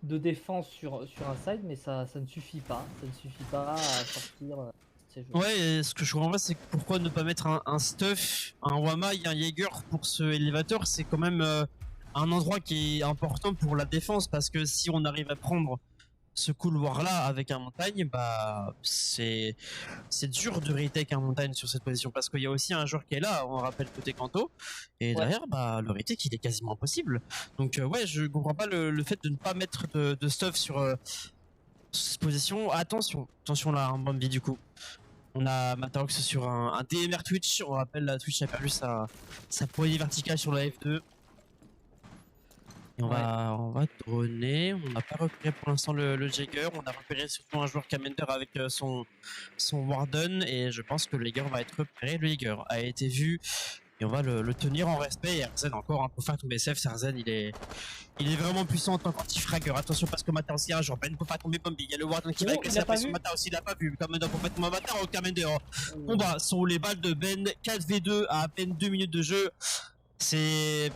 de défense sur un side, mais ça ne suffit pas. Ça ne suffit pas à sortir ces joueurs. Ouais, et ce que je comprends pas, c'est pourquoi ne pas mettre un stuff, un Wama et un Jaeger pour ce élévateur. C'est quand même un endroit qui est important pour la défense, parce que si on arrive à prendre ce couloir là avec un montagne, bah c'est dur de retake un montagne sur cette position, parce qu'il y a aussi un joueur qui est là, on rappelle côté Kanto, et derrière bah le retake il est quasiment impossible. Donc ouais, je comprends pas le fait de ne pas mettre de stuff sur cette position. Attention là, un Bambi du coup. On a Matarox sur un DMR Twitch, on rappelle la Twitch a perdu sa poignée verticale sur la F2. Et on va droner. On n'a pas repéré pour l'instant le Jaeger. On a repéré surtout un joueur Commander avec son Warden. Et je pense que le Jaeger va être repéré. Le Jaeger a été vu. Et on va le tenir en respect. Et Arzen encore pour faire tomber SF. Arzen il est vraiment puissant en tant qu'anti-fragger. Attention parce que Mata aussi un joueur. Ben peut pas tomber Bombi. Il y a le Warden qui va casser la pression. Mata aussi il a pas vu. Commander pour mettre Mata au Commander. Combat sont les balles de Ben. 4v2 à peine 2 minutes de jeu. C'est...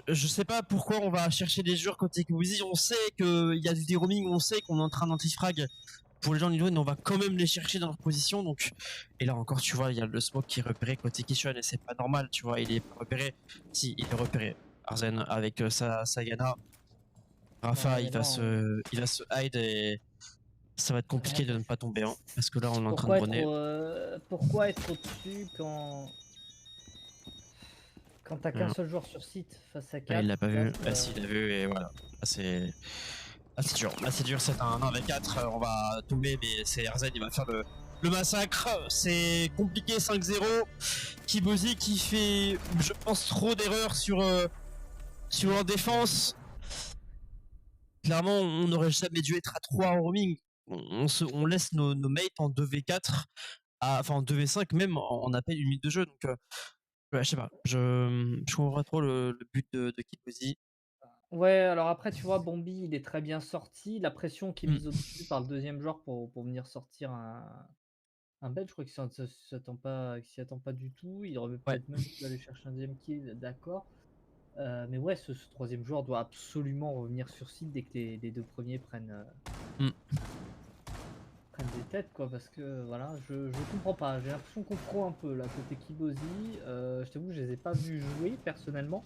Je sais pas pourquoi on va chercher des joueurs côté Kibozi. On sait qu'il y a du déroaming, on sait qu'on est en train d'anti-frag pour les gens de Nidwan, on va quand même les chercher dans leur position. Donc, et là encore, tu vois, il y a le smoke qui est repéré côté Kishon et c'est pas normal, tu vois, il est pas repéré. Si, il est repéré. Arzen avec sa Yana. Rafa, Ouais, mais non, il va se hide et ça va être compliqué de ne pas tomber, hein, parce que là, on est en train de bonner. pourquoi être au-dessus quand t'as qu'un seul joueur sur site face à Ah, 4? il l'a pas vu. Ah, si, il l'a vu et voilà. Là, c'est. Ah, c'est dur. Là, c'est dur. C'est un 1v4. On va tomber, mais c'est Arzen. Il va faire le massacre. C'est compliqué 5-0. Kibozi qui fait, je pense, trop d'erreurs sur leur défense. Clairement, on n'aurait jamais dû être à 3 en roaming. On laisse nos mates en 2v4, enfin en 2v5, même en appel une minute de jeu. Donc, ouais, je sais pas. Je comprends pas trop le but de Kibozi. Ouais, alors après, tu vois, Bombi, il est très bien sorti. La pression qui est Mm. mise au-dessus par le deuxième joueur pour venir sortir un bed, je crois qu'il s'y attend pas du tout. Il aurait Ouais. peut-être même pu aller chercher un deuxième kill, d'accord. Mais ouais, ce troisième joueur doit absolument revenir sur site dès que les deux premiers prennent des têtes, quoi. Parce que voilà, je comprends pas. J'ai l'impression qu'on pro un peu là, côté Kibozi. Je t'avoue, je les ai pas vus jouer personnellement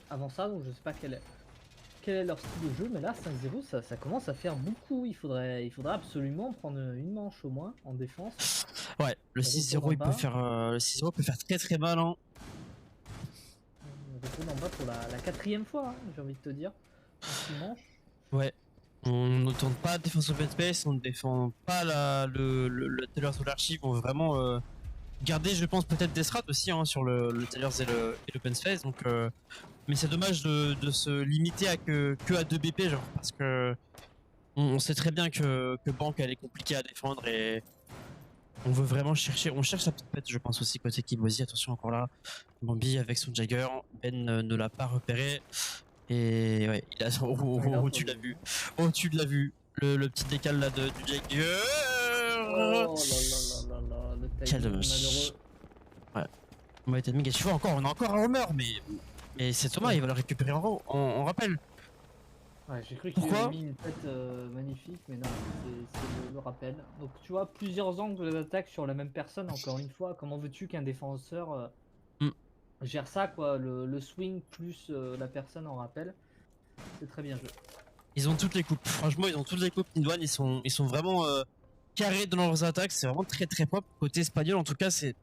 avant ça, donc je sais pas quel est leur style de jeu, mais là 5-0 ça commence à faire beaucoup. Il faudrait absolument prendre une manche au moins en défense. Ouais, le 6-0 il peut faire le 6-0 peut faire très très mal, hein. On retourne en bas pour la quatrième fois, hein, j'ai envie de te dire. En 6 manches. Ouais. On ne tourne pas défense open space, on ne défend pas le Taylor de l'archive, on veut vraiment garder, je pense, peut-être des strats aussi, hein, sur le Taylor et l'open space. Donc, mais c'est dommage de se limiter à que à 2 BP, genre, parce que on sait très bien que Bank elle est compliquée à défendre et on veut vraiment chercher, on cherche sa petite bête, je pense aussi côté Kibozi. Attention encore là, Bambi avec son Jagger, Ben ne l'a pas repéré et ouais, il a tu l'as vu, tu l'as vu, le petit décal là du Jagger. Oh là là là là là, le Quel timing dommage. malheureux. Ouais. On va être admis, tu vois encore, on a encore un roamer, mais c'est Thomas, il va le récupérer en rappel. Ouais, j'ai cru qu'il Pourquoi avait mis une tête magnifique, mais non, c'est le rappel. Donc tu vois, plusieurs angles d'attaque sur la même personne, encore une fois. Comment veux-tu qu'un défenseur Mm. gère ça, quoi, le swing plus la personne en rappel? C'est très bien joué. Ils ont toutes les coupes. Franchement, ils ont toutes les coupes. Nidwan, ils sont vraiment carrés dans leurs attaques. C'est vraiment très très propre. Côté espagnol, en tout cas, c'est.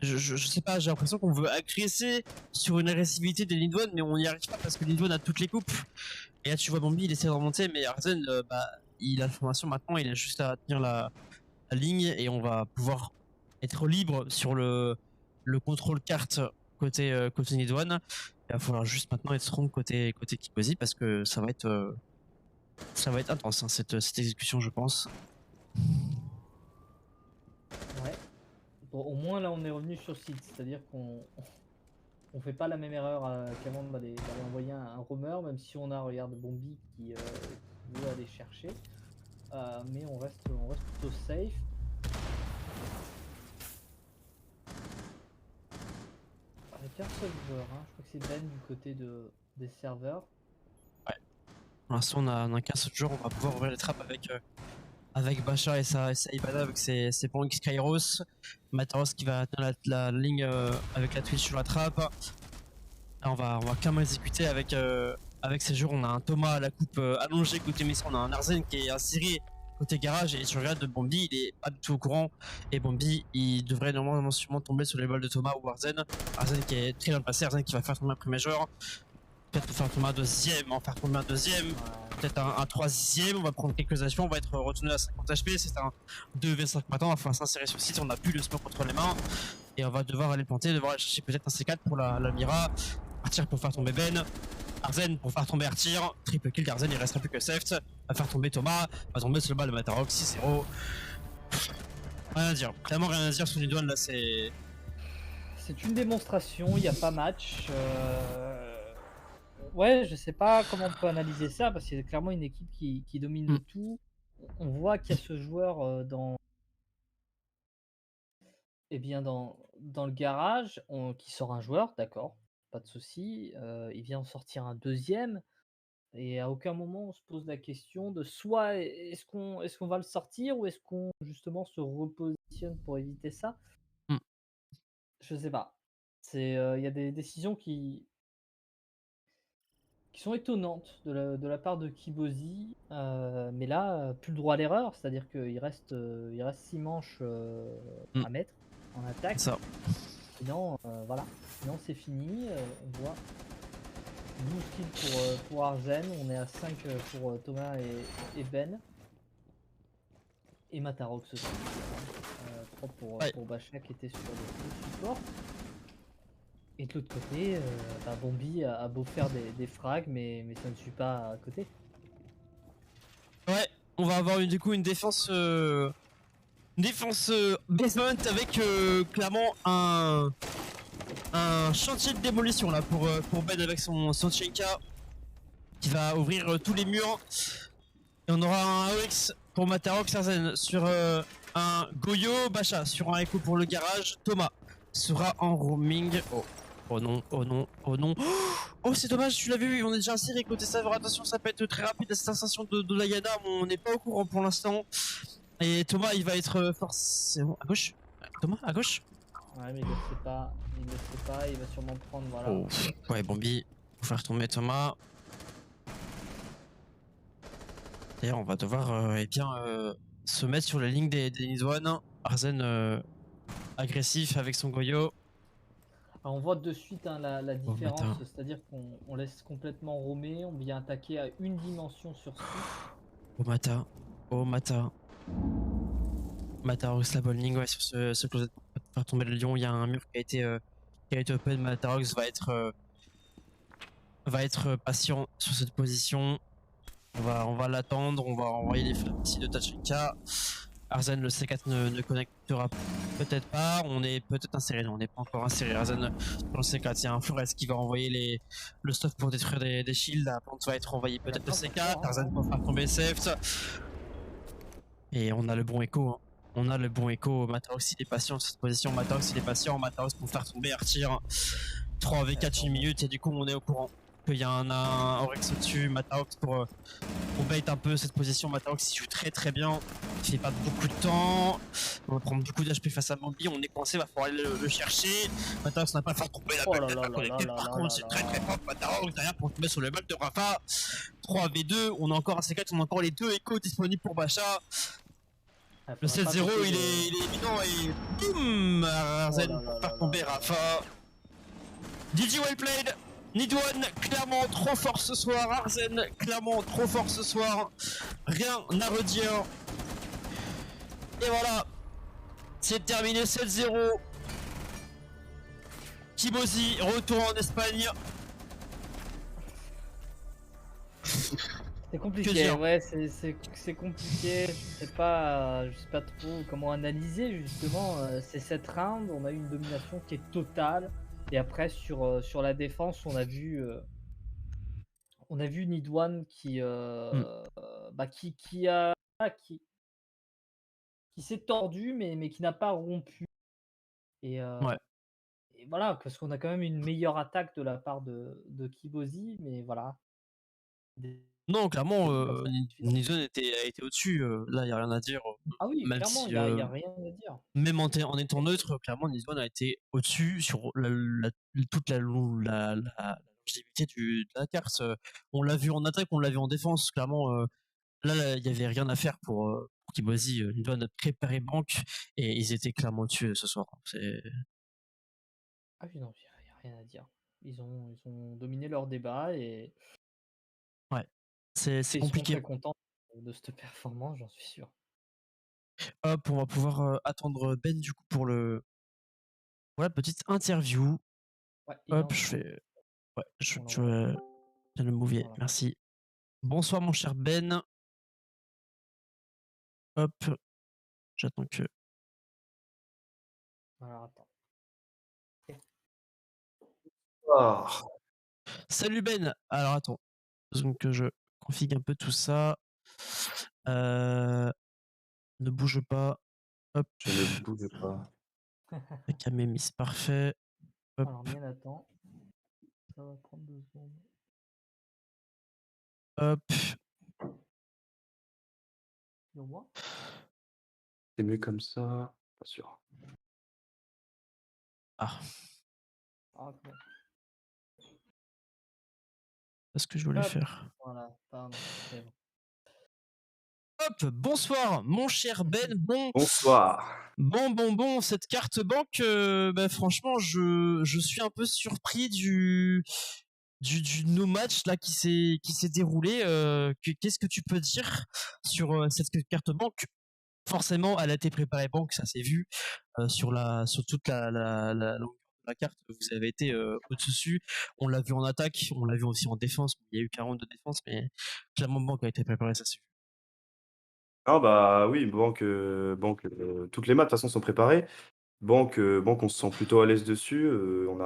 Je sais pas, j'ai l'impression qu'on veut agresser sur une agressivité des Nidwan, mais on n'y arrive pas parce que Nidwan a toutes les coupes. Et là, tu vois Bambi, il essaie de remonter, mais Arzen, il a l'information maintenant, il a juste à tenir la ligne et on va pouvoir être libre sur le contrôle carte côté Nidwan. Il va falloir juste maintenant être strong côté Kibozi parce que ça va être intense, hein, cette exécution, je pense. Ouais. Bon, au moins là, on est revenu sur site, c'est-à-dire qu'on fait pas la même erreur qu'avant d'aller envoyer un roamer, même si on a, regarde, Bombi qui veut aller chercher. Mais on reste plutôt safe. Avec un seul joueur, hein. Je crois que c'est Ben du côté des serveurs. Ouais. Pour l'instant, on a qu'un seul joueur, on va pouvoir ouvrir les trappes avec Bacha et sa Ibada avec ses Pong Skyros. Mataros qui va tenir la ligne avec la Twitch sur la trappe. Là, on va quand même exécuter avec ces joueurs. On a un Thomas à la coupe allongée côté Messi, on a un Arzen qui est inséré côté garage et tu regardes de Bombi, il est pas du tout au courant et Bombi il devrait normalement sûrement tomber sur les balles de Thomas ou Arzen. Arzen qui est très bien passé, Arzen qui va faire tomber un premier joueur. Peut-être faire tomber un deuxième, en faire tomber un deuxième, peut-être un troisième, on va prendre quelques actions, on va être retourné à 50 HP, c'est un 2v5 maintenant, on va falloir s'insérer sur le site, on n'a plus le smoke entre les mains, et on va devoir aller planter, devoir aller chercher peut-être un C4 pour la Mira, Artir pour faire tomber Ben, Arzen pour faire tomber Artir, triple kill d'Arzen, il restera plus que Seft, va faire tomber Thomas, va tomber sur le bas de Matarox, 6-0. Rien à dire, clairement rien à dire sur Nidwan là, c'est une démonstration, il n'y a pas match. Ouais, je sais pas comment on peut analyser ça, parce que c'est clairement une équipe qui domine le tout. On voit qu'il y a ce joueur dans le garage, qui sort un joueur, d'accord, pas de souci. Il vient en sortir un deuxième. Et à aucun moment on se pose la question de soit est-ce qu'on va le sortir ou est-ce qu'on justement se repositionne pour éviter ça? Mmh. Je sais pas. Il y a des décisions qui sont étonnantes de la part de Kibozi, mais là, plus le droit à l'erreur, c'est-à-dire qu'il reste 6 manches, Mmh. à mettre en attaque. C'est ça. Sinon, voilà, sinon c'est fini, on voit 12 kills pour Arzen, on est à 5 pour Thomas et Ben. Et Matarox aussi, 3 Ouais. pour Bacha qui était sur le support. Et de l'autre côté, Bombi a beau faire des frags, mais ça ne suit pas à côté. Ouais, on va avoir du coup une défense basement avec clairement un chantier de démolition là pour Ben avec son Chenka qui va ouvrir tous les murs. Et on aura un AOX pour Matarox Arzen sur un Goyo Bacha sur un Echo pour le garage. Thomas sera en roaming. Oh non, oh non, oh non. Oh c'est dommage, tu l'as vu, on est déjà assez récolté ça. Attention, ça peut être très rapide la sensation de la Yana, mais on n'est pas au courant pour l'instant. Et Thomas il va être forcément à gauche. Thomas à gauche. Ouais, mais il le sait pas, il va sûrement prendre, voilà. Oh ouais, Bombi, faut faire tomber Thomas. D'ailleurs, on va devoir se mettre sur la ligne des Nidouane. Arzen agressif avec son Goyo. Alors, on voit de suite hein, la Oh, différence, matin. c'est-à-dire qu'on laisse complètement roamer, on vient attaquer à une dimension sur 6. Oh Mata. Oh Mata. Matarox la bowling, ouais, sur ce closet pour faire tomber le lion. Il y a un mur qui a été open. Matarox va être patient sur cette position. On va l'attendre, on va envoyer les flammes ici de Tachinka. Arzen, le C4 ne connectera peut-être pas. On est peut-être inséré, non, on n'est pas encore inséré. Arzen, dans le C4, il y a un Flores qui va envoyer le stuff pour détruire des shields. La plante va être envoyée peut-être le C4. Arzen pour faire tomber Seft. Et on a le bon écho. Hein. On a le bon écho. Matarox il est patient sur cette position. Matarox il est patient. Matarox pour faire tomber Artir. 3v4 une minute et du coup on est au courant qu'il y a un Oryx au-dessus. Matarox pour bait un peu cette position. Matarox il joue très très bien. Il fait pas beaucoup de temps. On va prendre beaucoup d'HP face à Bambi. On est coincé, va falloir aller le chercher. Matarox n'a pas fait tomber la balle, n'a pas connecté. Par contre c'est très très fort. Matarox derrière pour tomber sur le balle de Rafa. 3v2. On a encore un C4. On a encore les deux échos disponibles pour Bacha. Le 7-0 il est évident et boum Arzen pour faire tomber Rafa. DJ well played. Nidouane clairement trop fort ce soir. Arzen clairement trop fort ce soir. Rien à redire. Et voilà. C'est terminé 7-0. Kibozi retour en Espagne. C'est compliqué, ouais, c'est compliqué. Je sais pas trop comment analyser justement ces 7 rounds. On a eu une domination qui est totale. Et après sur la défense, on a vu Nidouane qui s'est tordu, mais qui n'a pas rompu. Et, Ouais. et voilà, parce qu'on a quand même une meilleure attaque de la part de Kibozi, mais voilà. Non, clairement, Nidouane a été au-dessus. Là, il n'y a rien à dire. Ah oui, Même clairement, si, il y a rien à dire. même en étant neutre, clairement, Nidouane a été au-dessus sur toute la longévité de la carte. On l'a vu en attaque, on l'a vu en défense. Clairement, là, il n'y avait rien à faire pour Kibozi. Nidouane a préparé banque et ils étaient clairement au-dessus ce soir. Ah oui, non, il y a rien à dire. Ils ont dominé leur débat et Ouais, c'est ils seront compliqué. très contents de cette performance, j'en suis sûr. Hop, on va pouvoir attendre Ben du coup pour la petite interview. Ouais, il Hop, lance. je fais. Ouais, je On l'envoie. viens de le mouvier. Voilà. Merci. Bonsoir mon cher Ben. Hop, j'attends que. Alors attends. Salut Ben. Alors attends, donc que je config un peu tout ça. Ne bouge pas. Hop. Je ne bouge pas. La cam est mise parfait. Hop. Alors bien attends. Ça va prendre 2 secondes. Hop. Au moins. C'est mieux comme ça. Pas sûr. Ah, Ah, bon. c'est ce que je voulais Hop. faire. Voilà, pardon. C'est bon. Hop, bonsoir, mon cher Ben. Bonsoir. Bon, cette carte banque, bah, franchement, je suis un peu surpris du no match là qui s'est déroulé. Qu'est-ce que tu peux dire sur cette carte banque? Forcément, elle a été préparée banque, ça s'est vu sur toute la longueur de la carte. Vous avez été au-dessus. On l'a vu en attaque, on l'a vu aussi en défense. Il y a eu 40 de défense, mais clairement banque a été préparée, ça s'est vu. Ah bah oui, banque, toutes les maths de toute façon sont préparées. Banque, on se sent plutôt à l'aise dessus. On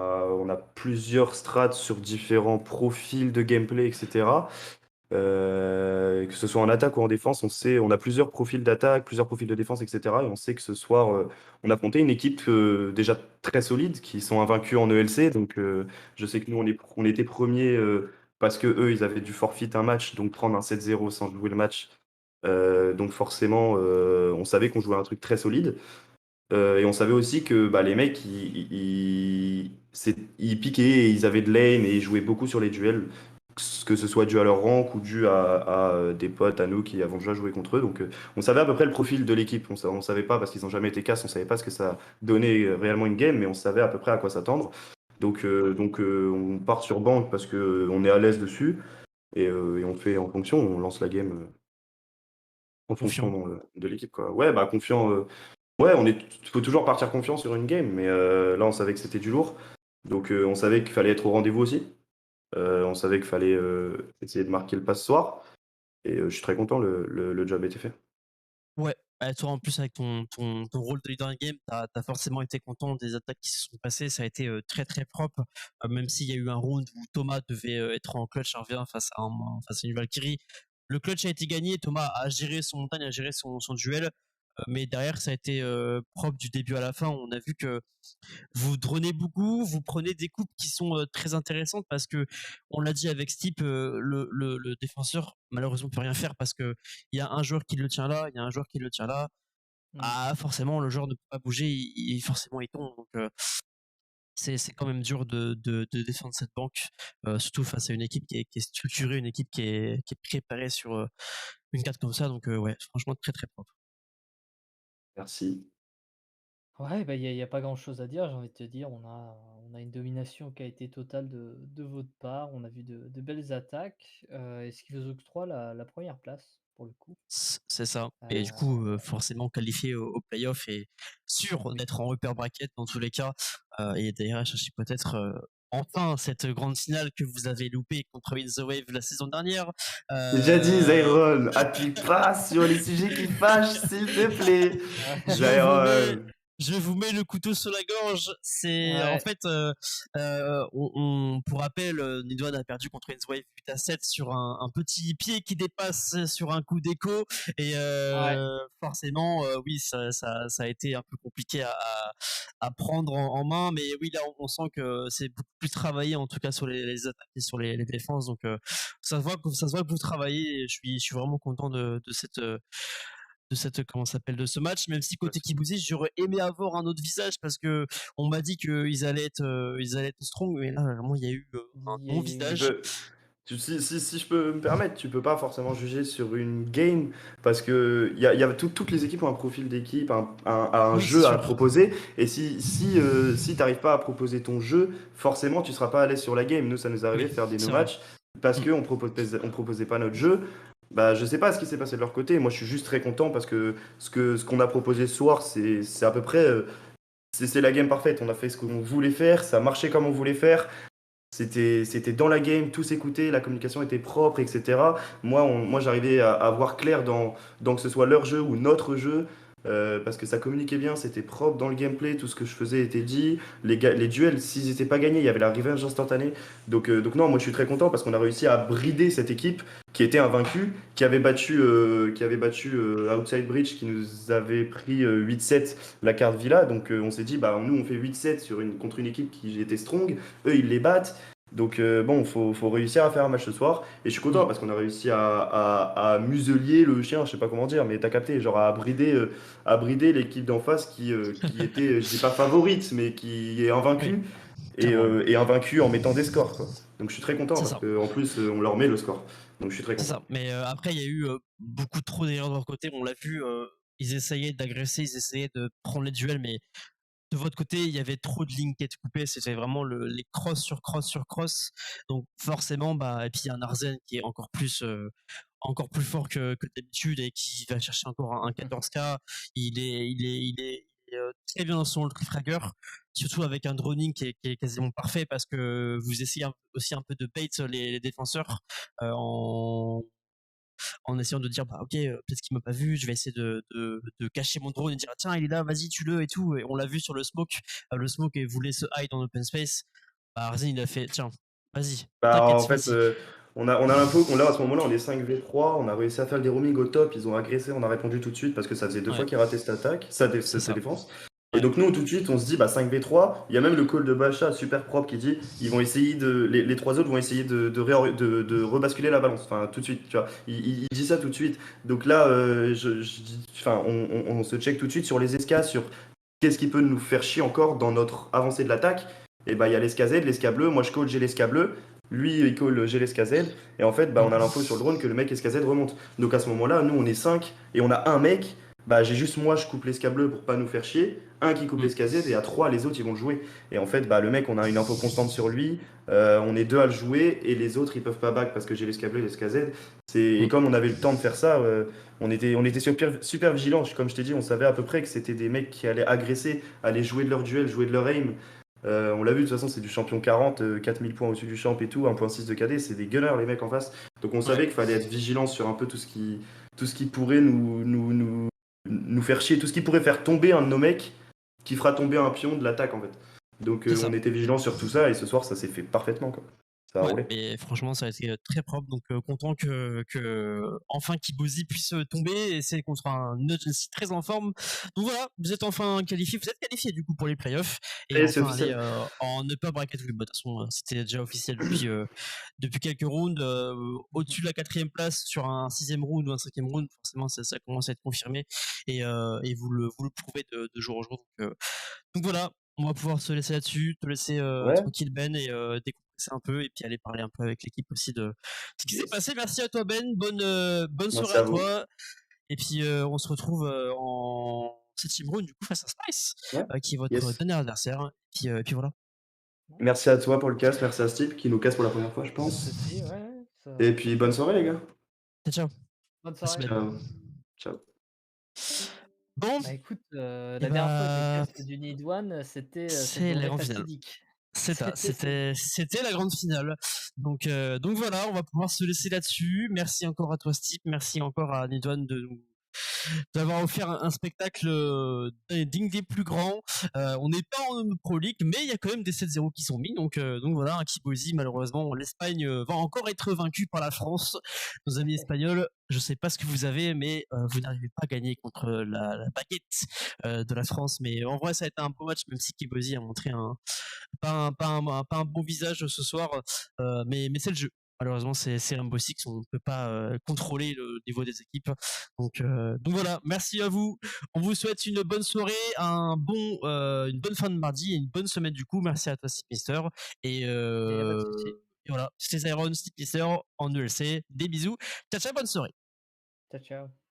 a plusieurs strats sur différents profils de gameplay, etc. Que ce soit en attaque ou en défense, on a plusieurs profils d'attaque, plusieurs profils de défense, etc. Et on sait que ce soir, on affrontait une équipe déjà très solide, qui sont invaincus en ELC. Donc, je sais que nous, on était premiers parce que eux, ils avaient dû forfeit un match, donc prendre un 7-0 sans jouer le match. Donc forcément, on savait qu'on jouait un truc très solide. Et on savait aussi que bah, les mecs, ils piquaient, et ils avaient de l'aim et ils jouaient beaucoup sur les duels, que ce soit dû à leur rank ou dû à des potes à nous qui avons déjà joué contre eux. Donc on savait à peu près le profil de l'équipe. On savait pas, parce qu'ils n'ont jamais été casse, on savait pas ce que ça donnait réellement une game, mais on savait à peu près à quoi s'attendre. Donc, on part sur banque parce qu'on est à l'aise dessus et on fait en fonction, on lance la game en Confiant. fonction de l'équipe, quoi. Ouais, bah confiant. Ouais, faut toujours partir confiant sur une game, mais là on savait que c'était du lourd, donc on savait qu'il fallait être au rendez-vous aussi. On savait qu'il fallait essayer de marquer le pas ce soir, et je suis très content, le job a été fait. Ouais, toi en plus avec ton rôle de leader in game, t'as forcément été content des attaques qui se sont passées, ça a été très très propre, même s'il y a eu un round où Thomas devait être en clutch RV1 face à une Valkyrie. Le clutch a été gagné, Thomas a géré son montagne, a géré son duel, mais derrière ça a été propre du début à la fin. On a vu que vous dronez beaucoup, vous prenez des coupes qui sont très intéressantes parce que on l'a dit avec Steep, le défenseur malheureusement peut rien faire parce que il y a un joueur qui le tient là, il y a un joueur qui le tient là. Ah forcément le joueur ne peut pas bouger, forcément il tombe. Donc c'est quand même dur de défendre cette banque, surtout face à une équipe qui est structurée, une équipe qui est préparée sur une carte comme ça. Donc ouais, franchement très très propre. Merci. Ouais, bah, y a pas grand-chose à dire, j'ai envie de te dire. On a une domination qui a été totale de votre part. On a vu de belles attaques, et ce qui vous octroie la 1re place, pour le coup. C'est ça. Et du Heu, coup, forcément qualifié au playoff et sûr d'être en upper bracket dans tous les cas. Et d'ailleurs, chercher peut-être enfin cette grande finale que vous avez loupée contre In The Wave la saison dernière. J'ai déjà dit, Zayron, appuie pas sur les sujets qui fâchent, s'il te plaît. Zayron. Je vous mets le couteau sur la gorge. C'est en Ouais. fait, pour rappel, Nidouane a perdu contre Wave 8-7 sur un petit pied qui dépasse sur un coup d'écho et Ouais. forcément, oui, ça a été un peu compliqué à prendre en main, mais oui, là, on sent que c'est beaucoup plus travaillé en tout cas sur les attaques et sur les défenses. Donc ça se voit que vous travaillez. Et je suis vraiment content de cette de ce match, même si côté Kibouzi j'aurais aimé avoir un autre visage parce que on m'a dit qu'ils allaient être strong, mais là vraiment il y a eu un Il y a bon eu visage. Si je peux me permettre, tu peux pas forcément juger sur une game, parce que toutes les équipes ont un profil d'équipe, un Oui, jeu c'est à sûr. proposer, et si t'arrives pas à proposer ton jeu, forcément tu seras pas à l'aise sur la game. Nous, ça nous arrivait Oui, de faire des c'est no vrai. matchs parce qu'on proposait pas notre jeu. Bah, je sais pas ce qui s'est passé de leur côté. Moi, je suis juste très content parce que ce qu'on a proposé ce soir, c'est à peu près c'est la game parfaite. On a fait ce qu'on voulait faire, ça marchait comme on voulait faire. C'était dans la game, tout s'écoutait, la communication était propre, etc. Moi j'arrivais à voir clair dans que ce soit leur jeu ou notre jeu, parce que ça communiquait bien, c'était propre dans le gameplay, tout ce que je faisais était dit. Les duels, s'ils n'étaient pas gagnés, il y avait la revenge instantanée. Donc non, moi je suis très content parce qu'on a réussi à brider cette équipe qui était invaincue, qui avait battu Outside Bridge, qui nous avait pris 8-7 la carte Villa. Donc on s'est dit, bah nous on fait 8-7 contre une équipe qui était strong, eux ils les battent. Donc bon, faut réussir à faire un match ce soir. Et je suis content parce qu'on a réussi à muselier le chien, je sais pas comment dire, mais t'as capté, genre à brider l'équipe d'en face qui était, je dis pas favorite, mais qui est Oui, invaincue clairement. et invaincue en mettant des scores, quoi. Donc je suis très content C'est parce ça. qu'en plus, on leur met le score. Donc je suis très C'est content. ça. Mais après, il y a eu beaucoup trop d'erreurs de leur côté. On l'a vu, ils essayaient d'agresser, ils essayaient de prendre les duels, mais de votre côté, il y avait trop de lignes qui étaient coupées. C'était vraiment les cross sur cross sur cross. Donc forcément, bah, et puis il y a un Arzen qui est encore plus fort que d'habitude et qui va chercher encore un 14K. Il est très bien dans son ultra fragger, surtout avec un droning qui est quasiment parfait parce que vous essayez aussi un peu de bait les défenseurs en essayant de dire bah ok peut-être qu'il m'a pas vu, je vais essayer de cacher mon drone et dire ah, tiens il est là, vas-y tue-le et tout. Et on l'a vu sur le smoke et voulait se hide en open space. Bah Arzin il a fait tiens vas-y Bah, en t'inquiète fait, vas-y. on a l'info qu'on là, à ce moment-là, on est 5v3, on a réussi à faire le déroaming au top, ils ont agressé, on a répondu tout de suite parce que ça faisait 2 fois Ouais, qu'ils rataient cette attaque, c'est cette ça. défense. Et Ouais, donc nous, tout de suite, on se dit, bah 5v3, il y a même le call de Bacha super propre qui dit, ils vont essayer les trois autres vont essayer de rebasculer la balance, enfin tout de suite, tu vois. Il dit ça tout de suite. Donc là, enfin, on se check tout de suite sur les escas, sur qu'est-ce qui peut nous faire chier encore dans notre avancée de l'attaque. Et bah il y a l'esca Z, l'esca bleu, moi je call, j'ai l'esca bleu. Lui, il call j'ai l'SKZ. Et en fait, bah, on a l'info sur le drone que le mec SKZ remonte. Donc à ce moment-là, nous, on est 5 et on a un mec. Bah, j'ai juste moi, je coupe l'esca bleu pour pas nous faire chier. Un qui coupe mm, l'SKZ et à 3 les autres, ils vont le jouer. Et en fait, bah, le mec, on a une info constante sur lui. On est 2 à le jouer et les autres, ils peuvent pas back parce que j'ai l'esca bleu et l'SKZ. Et mm. comme on avait le temps de faire ça, on était super vigilants. Comme je t'ai dit, on savait à peu près que c'était des mecs qui allaient agresser, aller jouer de leur duel, jouer de leur aim. On l'a vu, de toute façon, c'est du champion 40, 4000 points au-dessus du champ et tout, 1.6 de KD, c'est des gunners les mecs en face. Donc on Ouais, savait qu'il fallait être vigilant sur un peu tout ce qui pourrait nous faire chier, tout ce qui pourrait faire tomber un de nos mecs, qui fera tomber un pion de l'attaque en fait. Donc c'est on ça. était vigilant sur tout ça et ce soir ça s'est fait parfaitement quoi. Ça a Ouais, roulé. et franchement, ça a été très propre. Donc, content que enfin Kibozi puisse tomber. Et c'est contre un Nudgency très en forme. Donc voilà, vous êtes enfin qualifié. Vous êtes qualifié du coup pour les playoffs et Et c'est enfin aller officiel. en upper bracket. Oui, bah, de toute façon, c'était déjà officiel depuis quelques rounds. Au-dessus de la 4e place sur un 6e round ou un 5e round, forcément, ça commence à être confirmé. Et vous le prouvez de jour en jour. Donc voilà, on va pouvoir se laisser là-dessus, te laisser Ouais, tranquille Ben et décompresser un peu et puis aller parler un peu avec l'équipe aussi de ce qui s'est yes. passé. Merci à toi Ben, bonne soirée Merci à à vous. toi et puis on se retrouve en 7e round du coup face à Spice Ouais, qui est votre yes. dernier adversaire. Et puis voilà. Merci à toi pour le casse, merci à Steve qui nous casse pour la première fois, je Pas de pense. soucis, ouais, Et ça puis bonne soirée les gars. Ciao, ciao. bonne Merci soirée. Ben. Ciao. Ciao. Bon, Bah, écoute, et la dernière fois que j'ai bah cassé du Need One, c'était, cette c'est la journée grande finale. fatidique. C'est ça, C'était cette c'était la grande finale. Donc voilà, on va pouvoir se laisser là-dessus. Merci encore à toi Steve, merci encore à Nidwan d'avoir offert un spectacle digne des plus grands. On n'est pas en Pro League, mais il y a quand même des 7-0 qui sont mis. Donc voilà, un Kibozi, malheureusement, l'Espagne va encore être vaincue par la France. Nos amis espagnols, je sais pas ce que vous avez, mais vous n'arrivez pas à gagner contre la baguette de la France. Mais en vrai, ça a été un beau match, même si Kibozi a montré pas un bon visage ce soir. Mais c'est le jeu. Malheureusement, c'est Rainbow Six, on ne peut pas contrôler le niveau des équipes. Donc voilà, merci à vous. On vous souhaite une bonne soirée, une bonne fin de mardi et une bonne semaine du coup. Merci à toi, Steve Mister. Et, Il y a pas de souci. et voilà, c'était Iron, Steve Mister en ELC. Des bisous. Ciao, ciao, bonne soirée. Ciao, ciao.